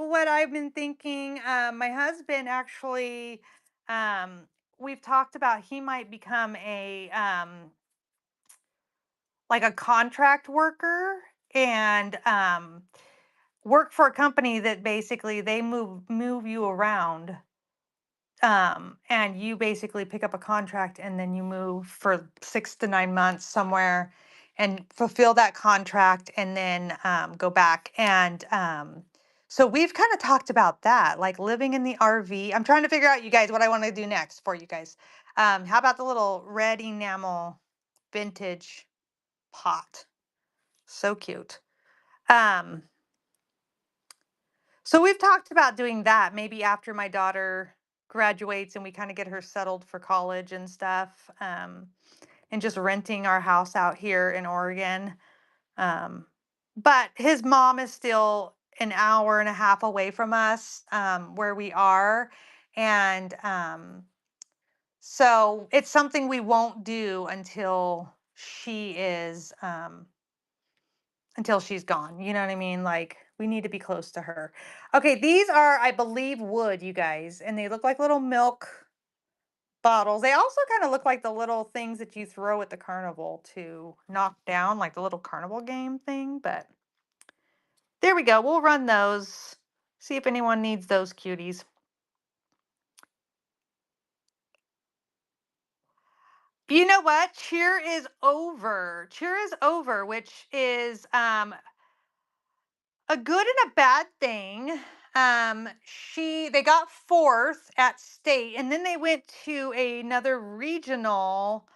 what I've been thinking. My husband actually, um, we've talked about he might become a like a contract worker and work for a company that basically they move you around, and you basically pick up a contract and then you move for 6 to 9 months somewhere and fulfill that contract and then go back. And so we've kind of talked about that, like living in the RV. I'm trying to figure out, you guys, what I want to do next for you guys. How about the little red enamel vintage pot? So cute. Um, so we've talked about doing that maybe after my daughter graduates and we kind of get her settled for college and stuff, and just renting our house out here in Oregon. Um, but his mom is still an hour and a half away from us, where we are. And so it's something we won't do until she's gone. You know what I mean? Like we need to be close to her. Okay, these are, I believe, wood, you guys, and they look like little milk bottles. They also kind of look like the little things that you throw at the carnival to knock down, like the little carnival game thing. But there we go. We'll run those. See if anyone needs those cuties. You know what? Cheer is over. Cheer is over, which is a good and a bad thing. They got fourth at state, and then they went to another regional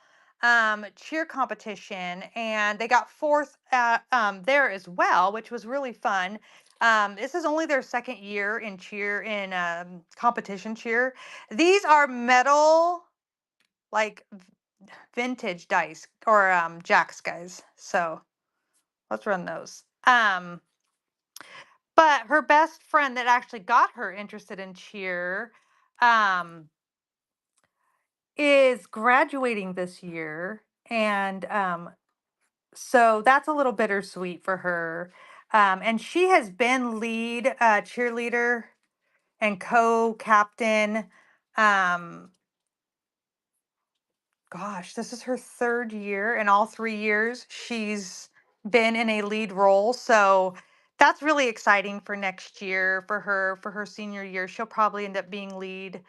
cheer competition, and they got fourth at there as well, which was really fun. This is only their second year in cheer in competition cheer. These are metal, like vintage dice or jacks, guys. So let's run those. But her best friend that actually got her interested in cheer um, is graduating this year. And so that's a little bittersweet for her. And she has been lead cheerleader and co-captain. Um, gosh, this is her third year, and all 3 years she's been in a lead role. So that's really exciting for next year for her senior year. She'll probably end up being lead.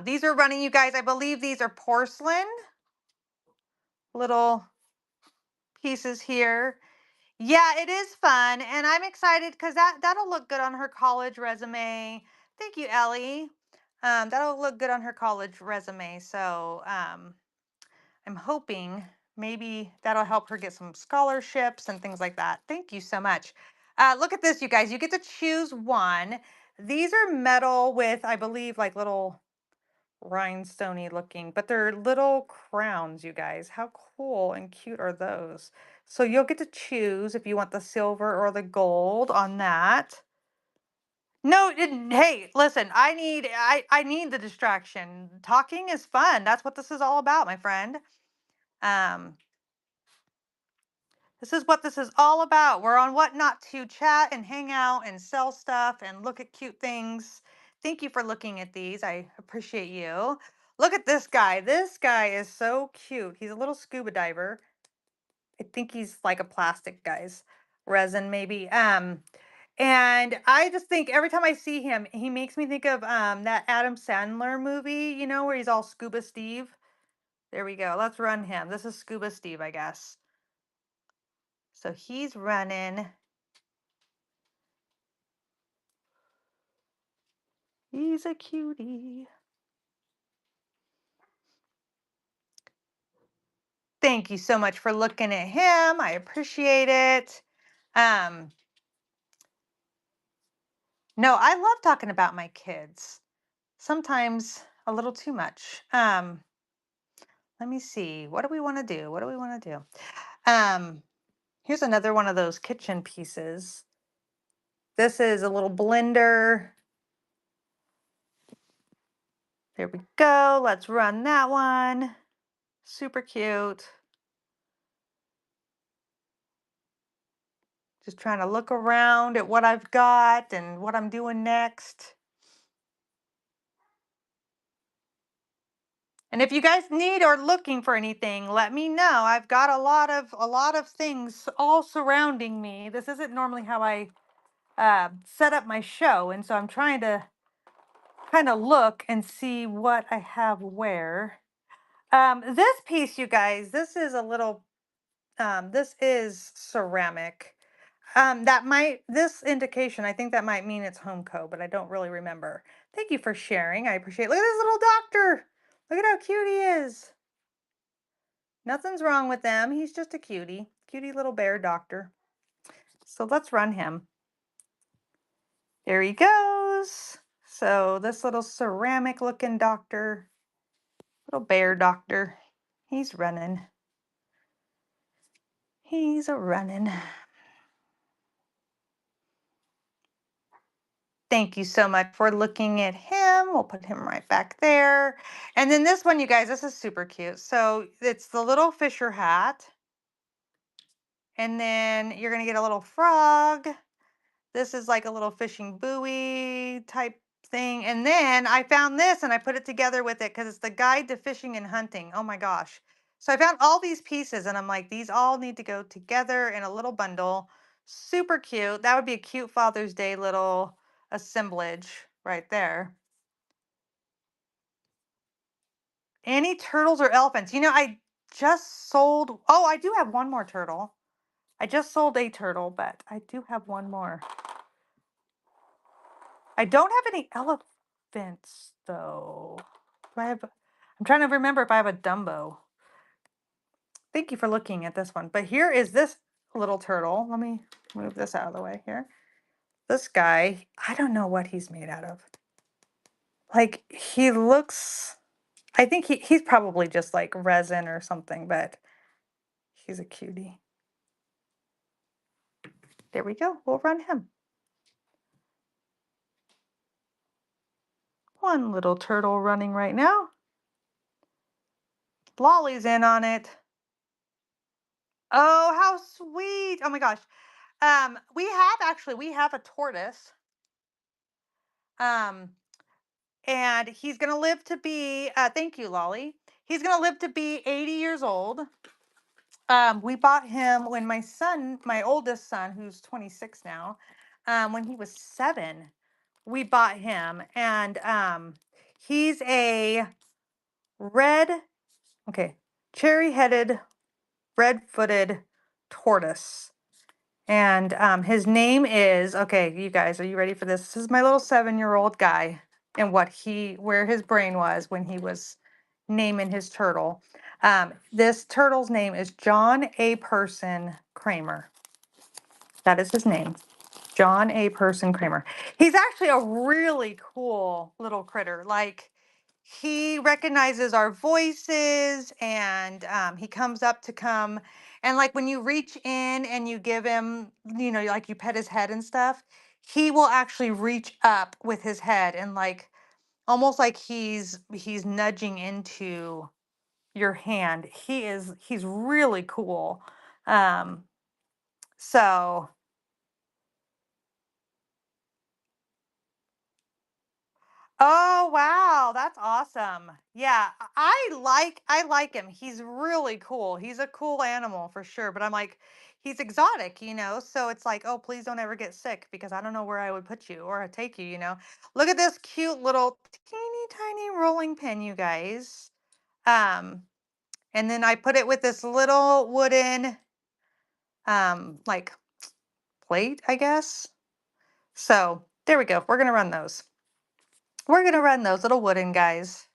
These are running, you guys. I believe these are porcelain little pieces here. Yeah, it is fun, and I'm excited because that'll look good on her college resume. Thank you, Ellie. That'll look good on her college resume. So I'm hoping maybe that'll help her get some scholarships and things like that. Thank you so much. Look at this, you guys. You get to choose one. These are metal with, I believe, like little rhinestoney looking, but they're little crowns, you guys. How cool and cute are those? So you'll get to choose if you want the silver or the gold on that. No, hey, listen, I need the distraction. Talking is fun. That's what this is all about, my friend. Um, this is what this is all about. We're on Whatnot to chat and hang out and sell stuff and look at cute things. Thank you for looking at these. I appreciate you. Look at this guy. This guy is so cute. He's a little scuba diver. I think he's like a plastic guy's resin maybe. And I just think every time I see him, he makes me think of that Adam Sandler movie, you know, where he's all Scuba Steve. There we go. Let's run him. This is Scuba Steve, I guess. So he's running. He's a cutie. Thank you so much for looking at him. I appreciate it. Um, no, I love talking about my kids. Sometimes a little too much. Let me see. What do we want to do? What do we want to do? Here's another one of those kitchen pieces. This is a little blender. There we go. Let's run that one. Super cute. Just trying to look around at what I've got and what I'm doing next. And if you guys need or looking for anything, let me know. I've got a lot of things all surrounding me. This isn't normally how I set up my show, and so I'm trying to kind of look and see what I have where. This piece, you guys, this is a little. This is ceramic. This indication, I think that might mean it's Homeco, but I don't really remember. Thank you for sharing. I appreciate it. Look at this little doctor. Look at how cute he is. Nothing's wrong with them. He's just a cutie. Cutie little bear doctor. So let's run him. There he goes. So this little ceramic looking doctor, little bear doctor, he's running. He's a running. Thank you so much for looking at him. We'll put him right back there. And then this one, you guys, this is super cute. So it's the little Fisher hat. And then you're going to get a little frog. This is like a little fishing buoy type thing. And then I found this and I put it together with it because it's the guide to fishing and hunting. Oh my gosh. So I found all these pieces and I'm like, these all need to go together in a little bundle. Super cute. That would be a cute Father's Day little assemblage right there. Any turtles or elephants? You know, I just sold. Oh, I do have one more turtle. I just sold a turtle, but I do have one more. I don't have any elephants though. Do I have? I'm trying to remember if I have a Dumbo. Thank you for looking at this one. But here is this little turtle. Let me move this out of the way here. This guy, I don't know what he's made out of. Like he looks. I think he's probably just like resin or something, but he's a cutie. There we go. We'll run him. One little turtle running right now. Lolly's in on it. Oh, how sweet. Oh my gosh. We have a tortoise. Um, and he's gonna live to be. Thank you, Lolly. He's gonna live to be 80 years old. We bought him when my oldest son, who's 26 now, when he was 7, we bought him, and he's a red, okay, cherry-headed, red-footed tortoise. And his name is, okay, you guys, are you ready for this? This is my little 7-year-old guy and where his brain was when he was naming his turtle. This turtle's name is John A. Person Kramer. That is his name. John A. Person Kramer. He's actually a really cool little critter. Like, he recognizes our voices, and he comes up to come. And like when you reach in and you give him, like you pet his head and stuff, he will actually reach up with his head and like almost like he's nudging into your hand. He's really cool. Um, so Oh, wow, that's awesome. Yeah, I like him. He's really cool. He's a cool animal for sure, but I'm like he's exotic, so it's like, "Oh, please don't ever get sick because I don't know where I would put you or take you." Look at this cute little teeny tiny rolling pin, you guys. Um, and then I put it with this little wooden like plate, I guess. So, there we go. We're going to run those. We're going to run those little wooden guys.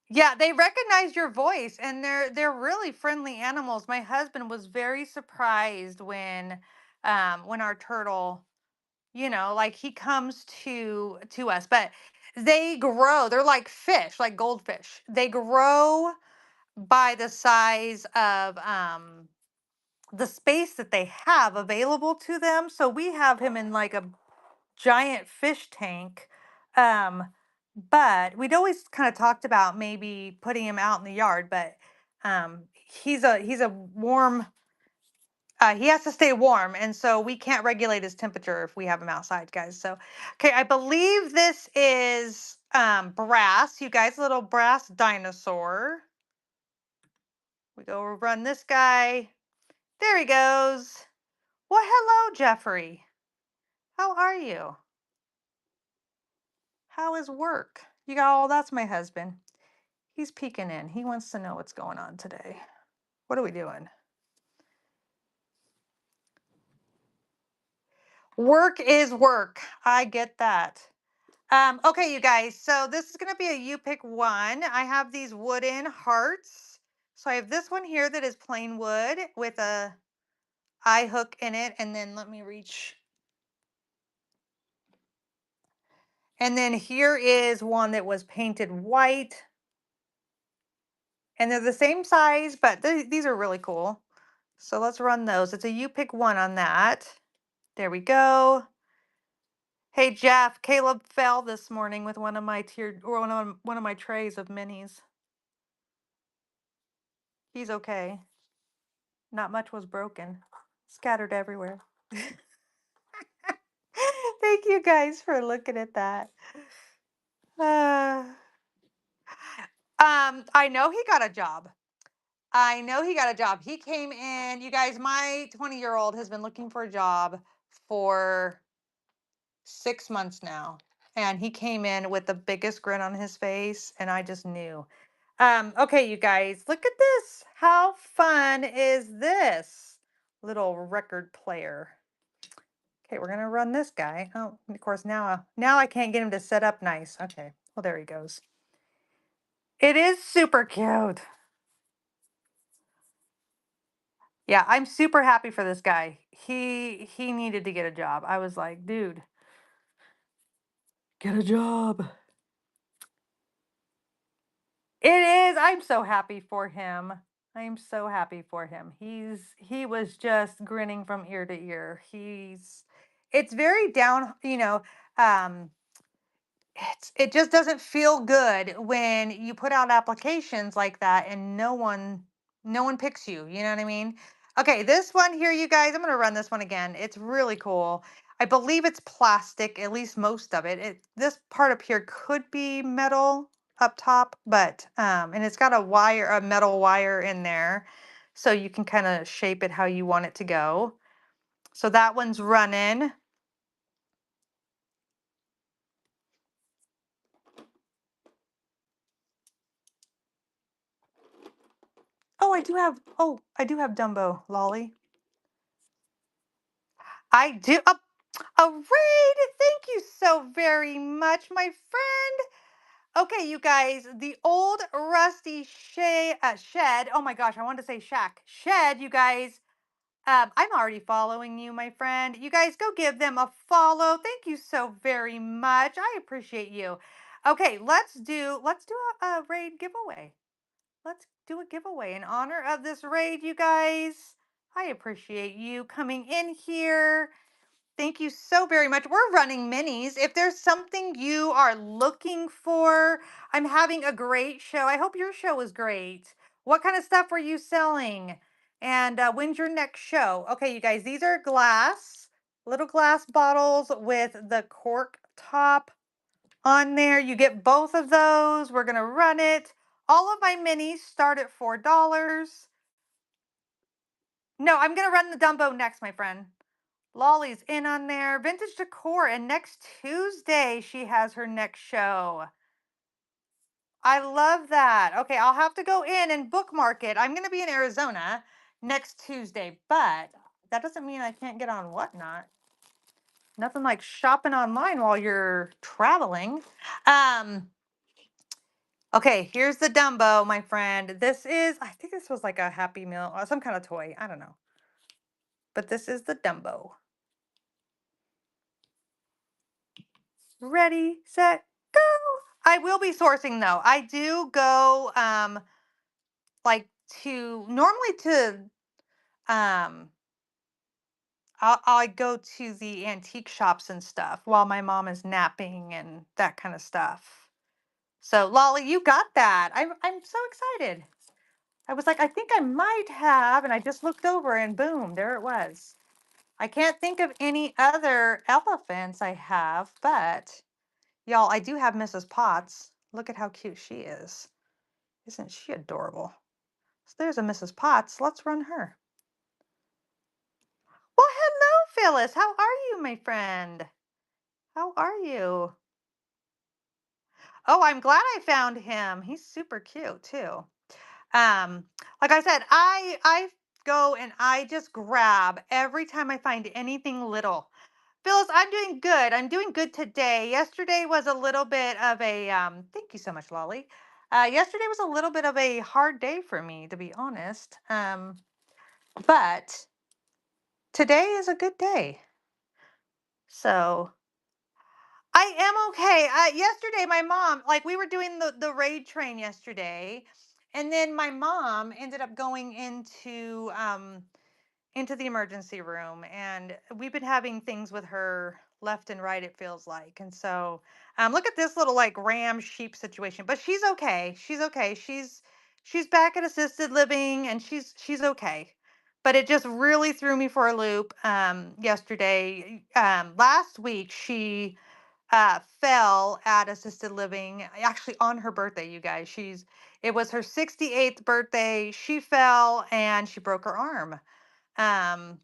Yeah, they recognize your voice and they're really friendly animals. My husband was very surprised when our turtle, like he comes to us, but they grow. They're like fish, like goldfish. They grow by the size of the space that they have available to them. So we have him in like a giant fish tank. Um, but we'd always kind of talked about maybe putting him out in the yard, but he's a warm. He has to stay warm, and so we can't regulate his temperature if we have him outside, guys. So, okay, I believe this is Brass. You guys, little Brass dinosaur. We go run this guy. There he goes. Well, hello, Jeffrey. How are you? How is work? You got all that's my husband. He's peeking in. He wants to know what's going on today. What are we doing? Work is work. I get that. Okay, you guys. So this is going to be a you pick one. I have these wooden hearts. So I have this one here that is plain wood with a eye hook in it. And then let me reach. And then here is one that was painted white. And they're the same size, but these are really cool. So let's run those. It's a you pick one on that. There we go. Hey Jeff, Caleb fell this morning with one of my one of my trays of minis. He's okay. Not much was broken. Scattered everywhere. Thank you guys for looking at that. Uh, I know he got a job. I know he got a job. He came in, you guys, my 20-year-old has been looking for a job for 6 months now. And he came in with the biggest grin on his face, and I just knew. Okay, you guys, look at this. How fun is this little record player? Okay, we're gonna run this guy. Oh, of course, now I can't get him to set up nice. Okay, well, there he goes. It is super cute. Yeah, I'm super happy for this guy. He needed to get a job. I was like, dude, get a job. It is. I'm so happy for him. I'm so happy for him. He was just grinning from ear to ear. It's very down, it just doesn't feel good when you put out applications like that and No one picks you. You know what I mean? Okay, this one here, you guys, I'm going to run this one again. It's really cool. I believe it's plastic, at least most of it. This part up here could be metal up top, but and it's got a metal wire in there, so you can kind of shape it how you want it to go. So that one's running. I do have Dumbo, Lolly. I do. A raid. Thank you so very much, my friend. Okay, you guys, the old rusty shed. Oh my gosh, I wanted to say shack. Shed, you guys. I'm already following you, my friend. You guys go give them a follow. Thank you so very much. I appreciate you. Okay, let's do a raid giveaway. Let's do a giveaway in honor of this raid, you guys. I appreciate you coming in here. Thank you so very much. We're running minis. If there's something you are looking for, I'm having a great show. I hope your show is great. What kind of stuff are you selling? And when's your next show? Okay, you guys, these are little glass bottles with the cork top on there. You get both of those. We're going to run it. All of my minis start at $4. No, I'm going to run the Dumbo next, my friend. Lolly's in on there. Vintage Decor. And next Tuesday, she has her next show. I love that. Okay, I'll have to go in and bookmark it. I'm going to be in Arizona next Tuesday, but that doesn't mean I can't get on Whatnot. Nothing like shopping online while you're traveling. Okay, here's the Dumbo, my friend. I think this was like a Happy Meal or some kind of toy. I don't know. But this is the Dumbo. Ready, set, go. I will be sourcing though. I do go like to normally to um I go to the antique shops and stuff while my mom is napping and that kind of stuff. So Lolly, you got that. I'm so excited. I was like, I think I might have, and I just looked over and boom, there it was. I can't think of any other elephants I have, but y'all, I do have Mrs. Potts. Look at how cute she is. Isn't she adorable? So there's a Mrs. Potts. Let's run her. Well, hello, Phyllis. How are you, my friend? How are you? Oh, I'm glad I found him. He's super cute too. Um, like I said, I go and I just grab every time I find anything little. Phyllis, I'm doing good. I'm doing good today. Yesterday was a little bit of a thank you so much, Lolly. Yesterday was a little bit of a hard day for me, to be honest. But today is a good day. So I am okay. Yesterday, my mom, like we were doing the raid train yesterday, and then my mom ended up going into the emergency room, and we've been having things with her left and right, it feels like. And so look at this little like ram sheep situation, but she's okay. She's okay. She's back at assisted living, and she's okay. But it just really threw me for a loop yesterday. Last week she fell at assisted living, actually on her birthday, you guys. It was her 68th birthday. She fell and she broke her arm. um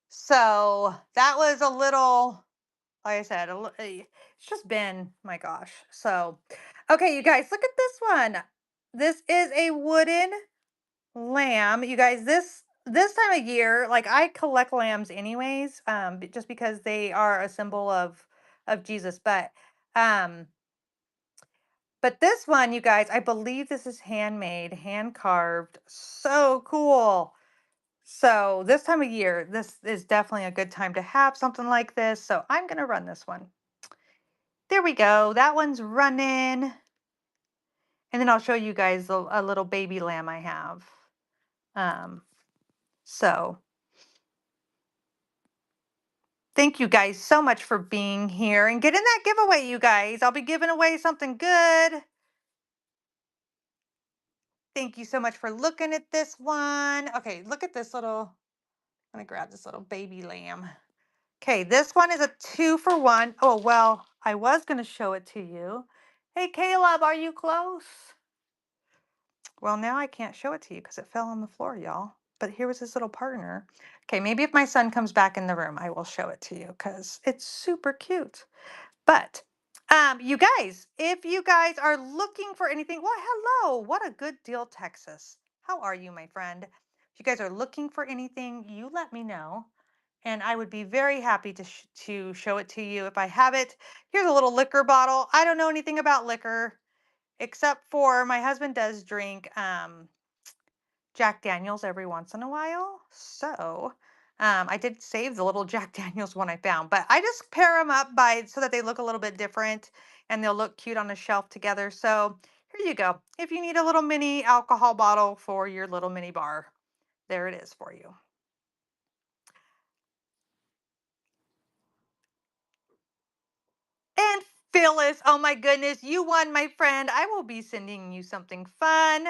so that was a little, like I said, it's just been, my gosh. So, okay, you guys, look at this one. This is a wooden lamb. You guys, this time of year, like I collect lambs anyways, just because they are a symbol of Jesus. But this one, you guys, I believe this is handmade, hand carved. So cool. So this time of year, this is definitely a good time to have something like this. So I'm going to run this one. There we go. That one's running. And then I'll show you guys a little baby lamb I have. Um, so thank you guys so much for being here and getting that giveaway, you guys. I'll be giving away something good. Thank you so much for looking at this one. Okay, look at this little, I'm gonna grab this little baby lamb. Okay, this one is a 2 for 1. Oh, well, I was gonna show it to you. Hey, Caleb, are you close? Well, now I can't show it to you because it fell on the floor, y'all. But here was his little partner. Okay, maybe if my son comes back in the room, I will show it to you because it's super cute. But you guys, if you guys are looking for anything, well, hello. What a good deal, Texas. How are you, my friend? If you guys are looking for anything, you let me know. And I would be very happy to show it to you if I have it. Here's a little liquor bottle. I don't know anything about liquor except for my husband does drink Jack Daniels every once in a while. So I did save the little Jack Daniels one I found, but I just pair them up by so that they look a little bit different and they'll look cute on a shelf together. So here you go. If you need a little mini alcohol bottle for your little mini bar, there it is for you. And Phyllis, oh my goodness, you won, my friend. I will be sending you something fun.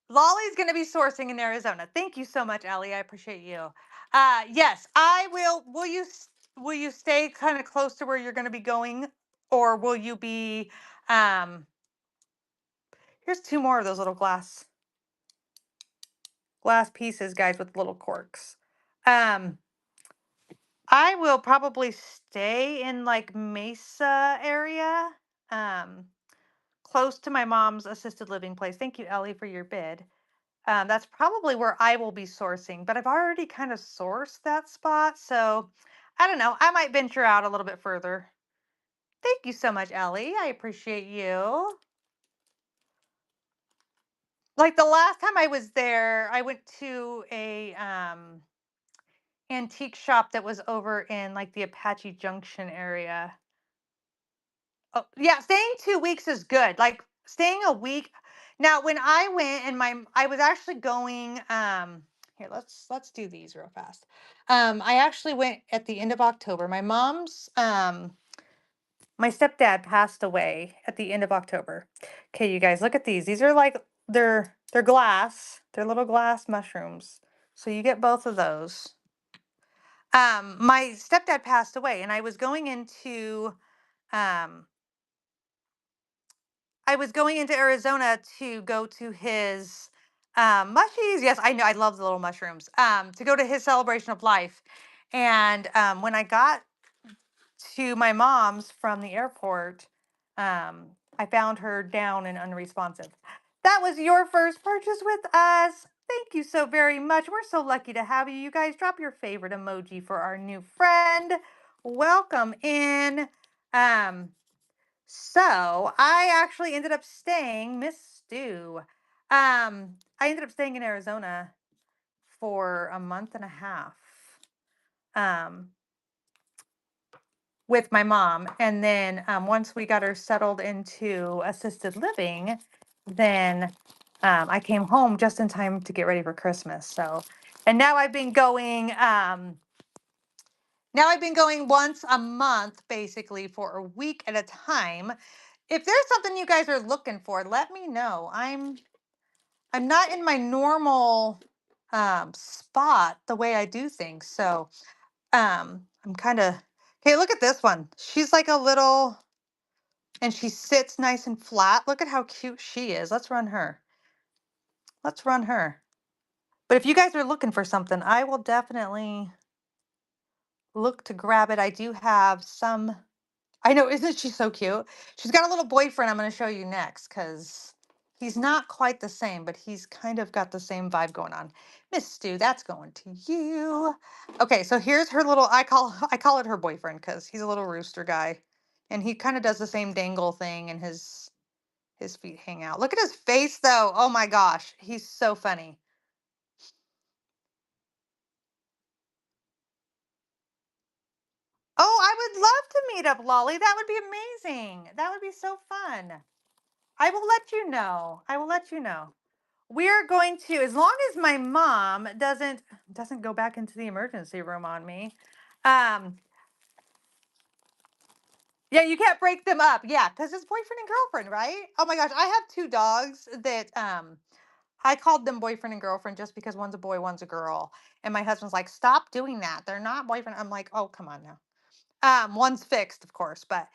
Lolly's going to be sourcing in Arizona. Thank you so much, Ellie. I appreciate you. Yes, I will. Will you stay kind of close to where you're going to be going, or will you be? Um, Here's two more of those little glass pieces, guys, with little corks. Um, I will probably stay in like Mesa area, um, close to my mom's assisted living place. Thank you, Ellie, for your bid. That's probably where I will be sourcing, but I've already kind of sourced that spot. So I don't know. I might venture out a little bit further. Thank you so much, Ellie. I appreciate you. Like the last time I was there, I went to a antique shop that was over in like the Apache Junction area. Oh, yeah, staying 2 weeks is good. Like staying a week. Now, when I went and I was actually going, here, let's do these real fast. I actually went at the end of October. My stepdad passed away at the end of October. Okay, you guys, look at these. These are like they're glass. They're little glass mushrooms. So you get both of those. My stepdad passed away, and um I was going into Arizona to go to his mushies. Yes, I know. I love the little mushrooms. To go to his celebration of life. And when I got to my mom's from the airport, I found her down and unresponsive. That was your first purchase with us. Thank you so very much. We're so lucky to have you. You guys drop your favorite emoji for our new friend. Welcome in. Um, so I actually ended up staying, Miss Stu. I ended up staying in Arizona for a month and a half um, with my mom. And then once we got her settled into assisted living, then I came home just in time to get ready for Christmas. So, and now I've been going once a month, basically for a week at a time. If there's something you guys are looking for, let me know. I'm not in my normal spot the way I do things. So I'm kind of okay, look at this one. She's like a little and she sits nice and flat. Look at how cute she is. Let's run her. Let's run her. But if you guys are looking for something, I will definitely look to grab it. I do have some. I know, isn't she so cute? She's got a little boyfriend I'm going to show you next because he's not quite the same, but he's kind of got the same vibe going on. Miss Stu, that's going to you. Okay, so here's her little, I call it her boyfriend because he's a little rooster guy. And he kind of does the same dangle thing and his feet hang out. Look at his face though. Oh my gosh, he's so funny. Oh, I would love to meet up, Lolly. That would be amazing. That would be so fun. I will let you know. I will let you know. We're going to, as long as my mom doesn't go back into the emergency room on me. Um, Yeah, you can't break them up. Yeah, because it's boyfriend and girlfriend, right? Oh my gosh, I have two dogs that I called them boyfriend and girlfriend just because one's a boy, one's a girl. And my husband's like, stop doing that. They're not boyfriend. I'm like, oh, come on now. One's fixed, of course, but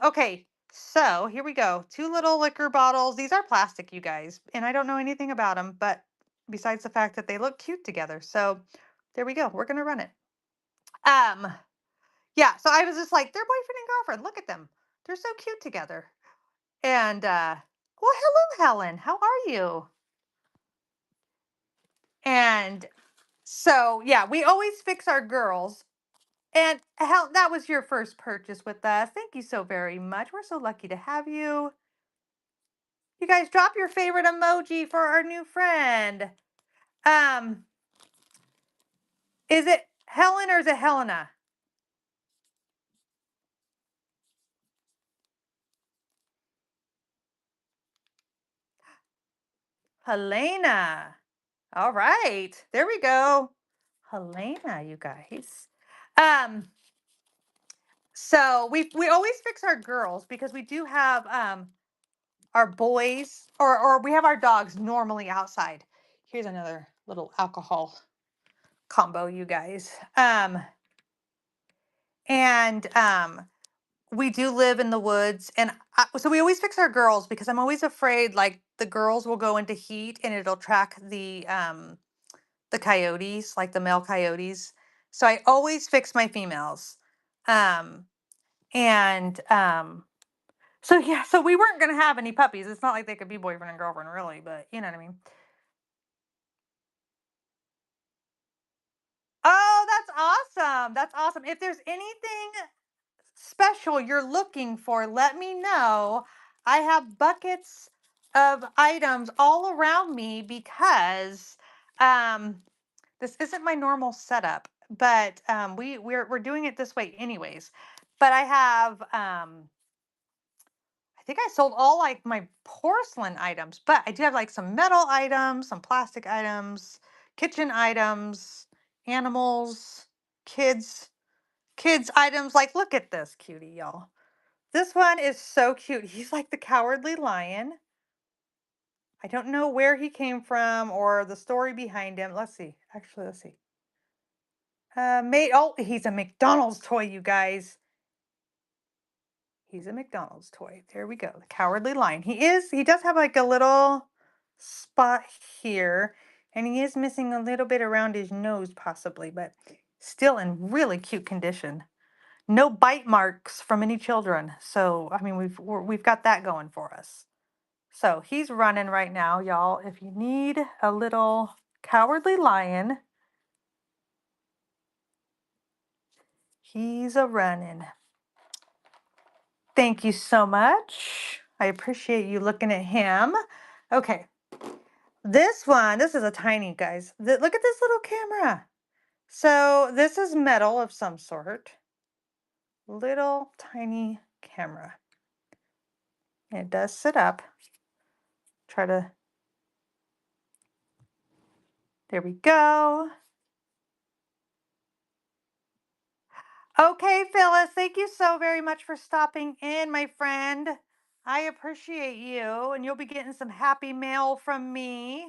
okay. So here we go. Two little liquor bottles. These are plastic, you guys, and I don't know anything about them, but besides the fact that they look cute together. So there we go. We're gonna run it. Um, yeah. So I was just like, they're boyfriend and girlfriend. Look at them. They're so cute together. And well, hello, Helen. How are you? And so yeah, we always fix our girls. And how that was your first purchase with us. Thank you so very much. We're so lucky to have you. You guys drop your favorite emoji for our new friend. Um, is it Helen or is it Helena? Helena. All right. There we go. Helena, you guys. Um, so we always fix our girls because we do have our boys or we have our dogs normally outside. Here's another little alcohol combo, you guys. And we do live in the woods, and so we always fix our girls because I'm always afraid like the girls will go into heat and it'll track the coyotes, like the male coyotes. So I always fix my females. Um, and so yeah, so we weren't gonna have any puppies. It's not like they could be boyfriend and girlfriend, really, but you know what I mean. Oh, that's awesome. That's awesome. If there's anything special you're looking for, let me know. I have buckets of items all around me because um, this isn't my normal setup, but we're doing it this way anyways. But I have I think I sold all like my porcelain items, but I do have like some metal items, some plastic items, kitchen items, animals, kids, kids items. Like, look at this cutie, y'all. This one is so cute. He's like the cowardly lion. I don't know where he came from or the story behind him. Let's see. Actually, let's see. Mate. Oh, he's a McDonald's toy, you guys. He's a McDonald's toy. There we go. The cowardly lion. He does have like a little spot here, and he is missing a little bit around his nose, possibly, but still in really cute condition. No bite marks from any children. So, I mean, we've got that going for us. So he's running right now, y'all. If you need a little cowardly lion, he's a running. Thank you so much. I appreciate you looking at him. Okay, this is a tiny, guys. Look at this little camera. So this is metal of some sort. Little tiny camera. It does sit up. Try to, there we go. Okay, Phyllis, thank you so very much for stopping in, my friend. I appreciate you, and you'll be getting some happy mail from me.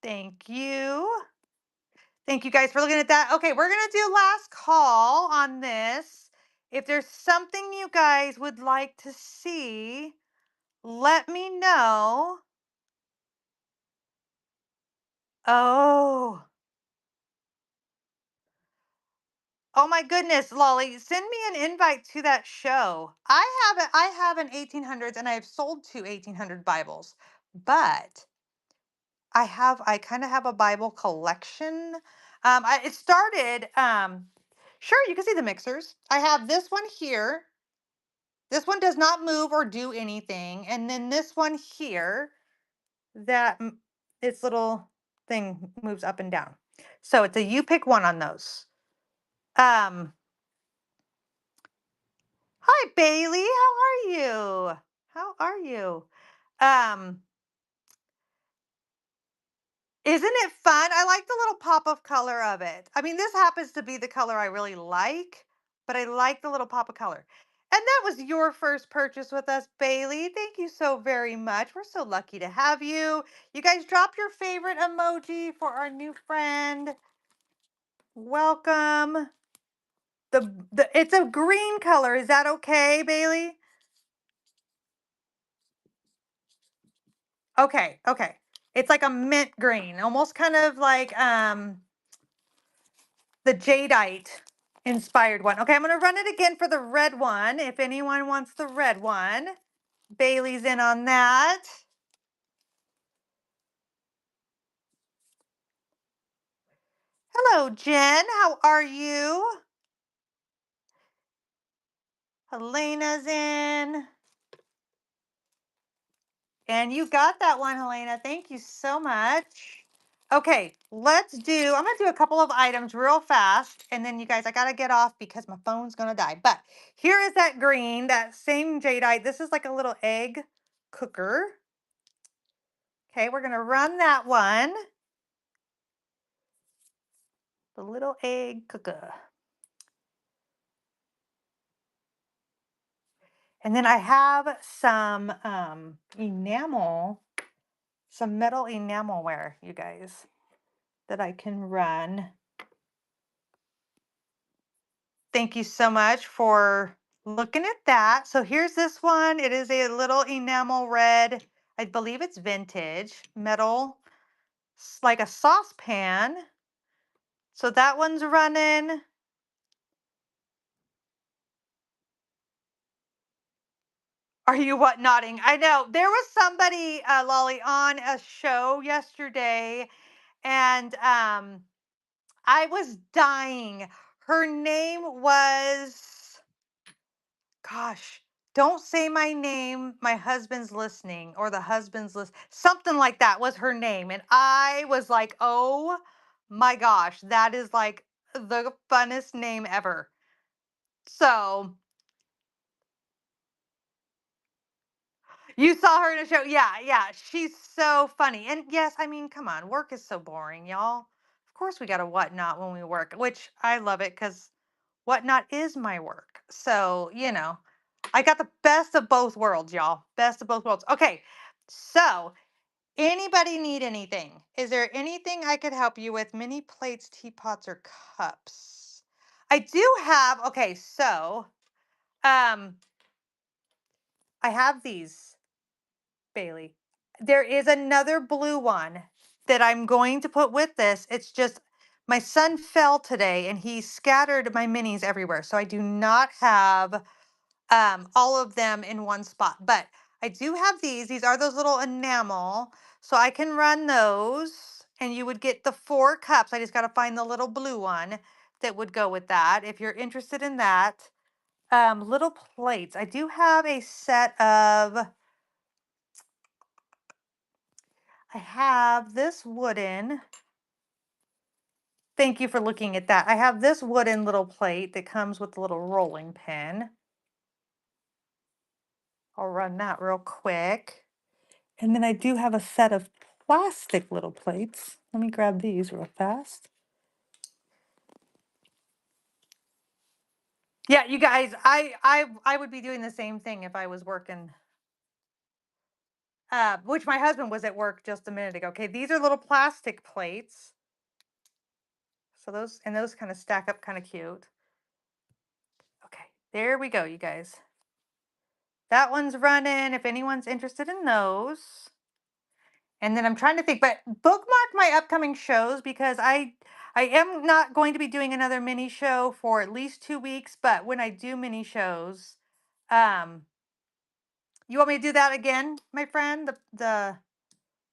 Thank you. Thank you guys for looking at that. Okay, we're going to do last call on this. If there's something you guys would like to see, let me know. Oh. Oh my goodness, Lolly, send me an invite to that show. I have an 1800s and I have sold two 1800 Bibles. But I kind of have a Bible collection. It started sure, you can see the mixers. I have this one here. This one does not move or do anything. And then this one here that its little thing moves up and down. So it's a you pick one on those. Um Hi Bailey, how are you? How are you? Um Isn't it fun? I like the little pop of color of it. I mean, this happens to be the color I really like, but I like the little pop of color. And that was your first purchase with us, Bailey. Thank you so very much. We're so lucky to have you. You guys drop your favorite emoji for our new friend. Welcome. The it's a green color. Is that okay, Bailey? Okay, okay. It's like a mint green, almost kind of like the jadeite inspired one. Okay, I'm going to run it again for the red one if anyone wants the red one. Bailey's in on that. Hello, Jen. How are you? Helena's in. And you got that one, Helena. Thank you so much. Okay, I'm going to do a couple of items real fast. And then you guys, I got to get off because my phone's going to die. But here is that green, that same jadeite. This is like a little egg cooker. Okay, we're going to run that one. The little egg cooker. And then I have some enamel, some metal enamelware, you guys, that I can run. Thank you so much for looking at that. So here's this one. It is a little enamel red. I believe it's vintage metal, like a saucepan. So that one's running. Are you what nodding? I know there was somebody, Lolly, on a show yesterday, and I was dying. Her name was, gosh, don't say my name. My husband's listening, or the husband's list, something like that was her name. And I was like, oh my gosh, that is like the funnest name ever. So you saw her in a show. Yeah, yeah. She's so funny. And yes, I mean, come on, work is so boring, y'all. Of course we got a whatnot when we work, which I love it because whatnot is my work. So, I got the best of both worlds, y'all. Best of both worlds. Okay. So, anybody need anything? Is there anything I could help you with? Mini plates, teapots, or cups? I do have, okay, so I have these. Bailey. There is another blue one that I'm going to put with this. It's just my son fell today and he scattered my minis everywhere. So I do not have all of them in one spot, but I do have these. These are those little enamel. So I can run those and you would get the 4 cups. I just got to find the little blue one that would go with that. If you're interested in that, little plates. I do have a set of, I have this wooden, thank you for looking at that. I have this wooden little plate that comes with a little rolling pin. I'll run that real quick. And then I do have a set of plastic little plates. Let me grab these real fast. Yeah, you guys, I would be doing the same thing if I was working, which my husband was at work just a minute ago. Okay, these are little plastic plates. So those kind of stack up kind of cute. Okay, there we go, you guys. That one's running if anyone's interested in those. And then I'm trying to think, but bookmark my upcoming shows because I am not going to be doing another mini show for at least 2 weeks, but when I do mini shows, um you want me to do that again, my friend? The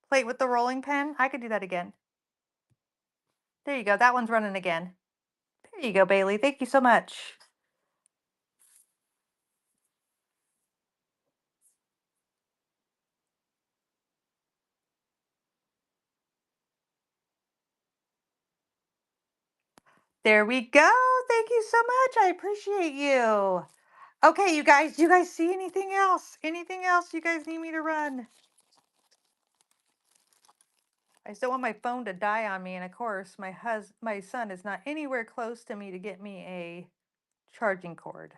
plate with the rolling pin? I could do that again. There you go. That one's running again. There you go, Bailey. Thank you so much. There we go. Thank you so much. I appreciate you. Okay, you guys, do you guys see anything else? Anything else you guys need me to run? I still want my phone to die on me, and of course, my son is not anywhere close to me to get me a charging cord.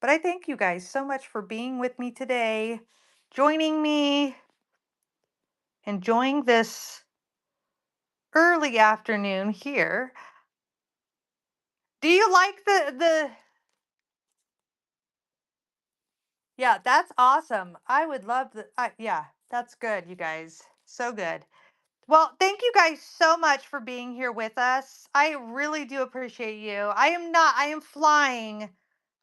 But I thank you guys so much for being with me today, joining me, enjoying this early afternoon here. Do you like the Yeah, that's awesome. I would love yeah, that's good, you guys. So good. Well, thank you guys so much for being here with us. I really do appreciate you. I am flying.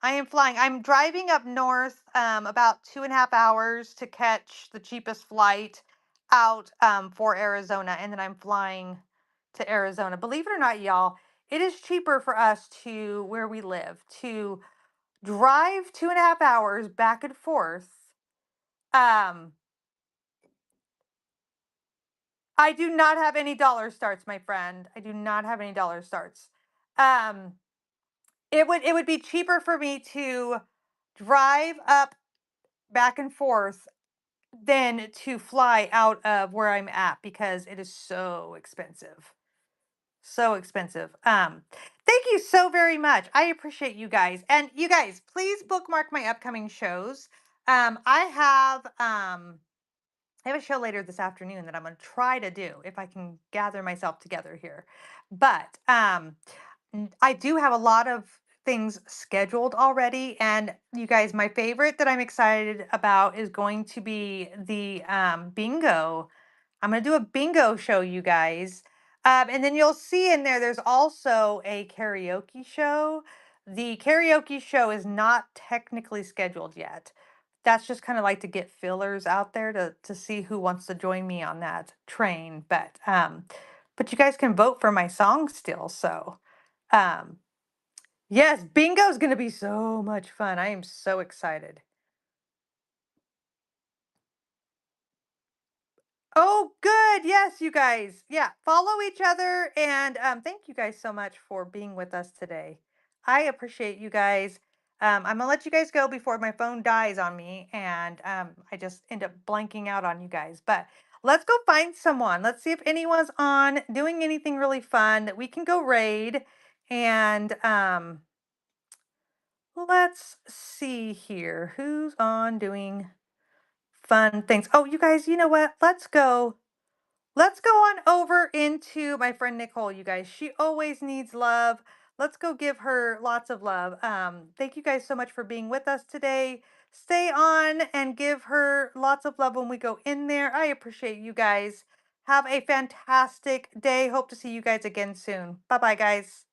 I am flying. I'm driving up north about 2.5 hours to catch the cheapest flight out for Arizona. And then I'm flying to Arizona. Believe it or not, y'all, it is cheaper for us to where we live to drive 2.5 hours back and forth. Um, I do not have any dollar starts, my friend. I do not have any dollar starts. Um, it would be cheaper for me to drive up back and forth than to fly out of where I'm at because it is so expensive. So expensive. Thank you so very much. I appreciate you guys. And you guys, please bookmark my upcoming shows. I have I have a show later this afternoon that I'm going to try to do if I can gather myself together here. But I do have a lot of things scheduled already. And you guys, my favorite that I'm excited about is going to be the bingo. I'm going to do a bingo show, you guys. And then you'll see in there, there's also a karaoke show. The karaoke show is not technically scheduled yet. That's just kind of like to get fillers out there to see who wants to join me on that train. But you guys can vote for my song still. So um yes, bingo is going to be so much fun. I am so excited. Oh, good. Yes, you guys. Yeah, follow each other. And thank you guys so much for being with us today. I appreciate you guys. I'm going to let you guys go before my phone dies on me and I just end up blanking out on you guys. But let's go find someone. Let's see if anyone's on doing anything really fun that we can go raid. And let's see here. Who's on doing fun things? Oh, you guys, you know what? Let's go on over into my friend Nicole, you guys. She always needs love. Let's go give her lots of love. Thank you guys so much for being with us today. Stay on and give her lots of love when we go in there. I appreciate you guys. Have a fantastic day. Hope to see you guys again soon. Bye bye, guys.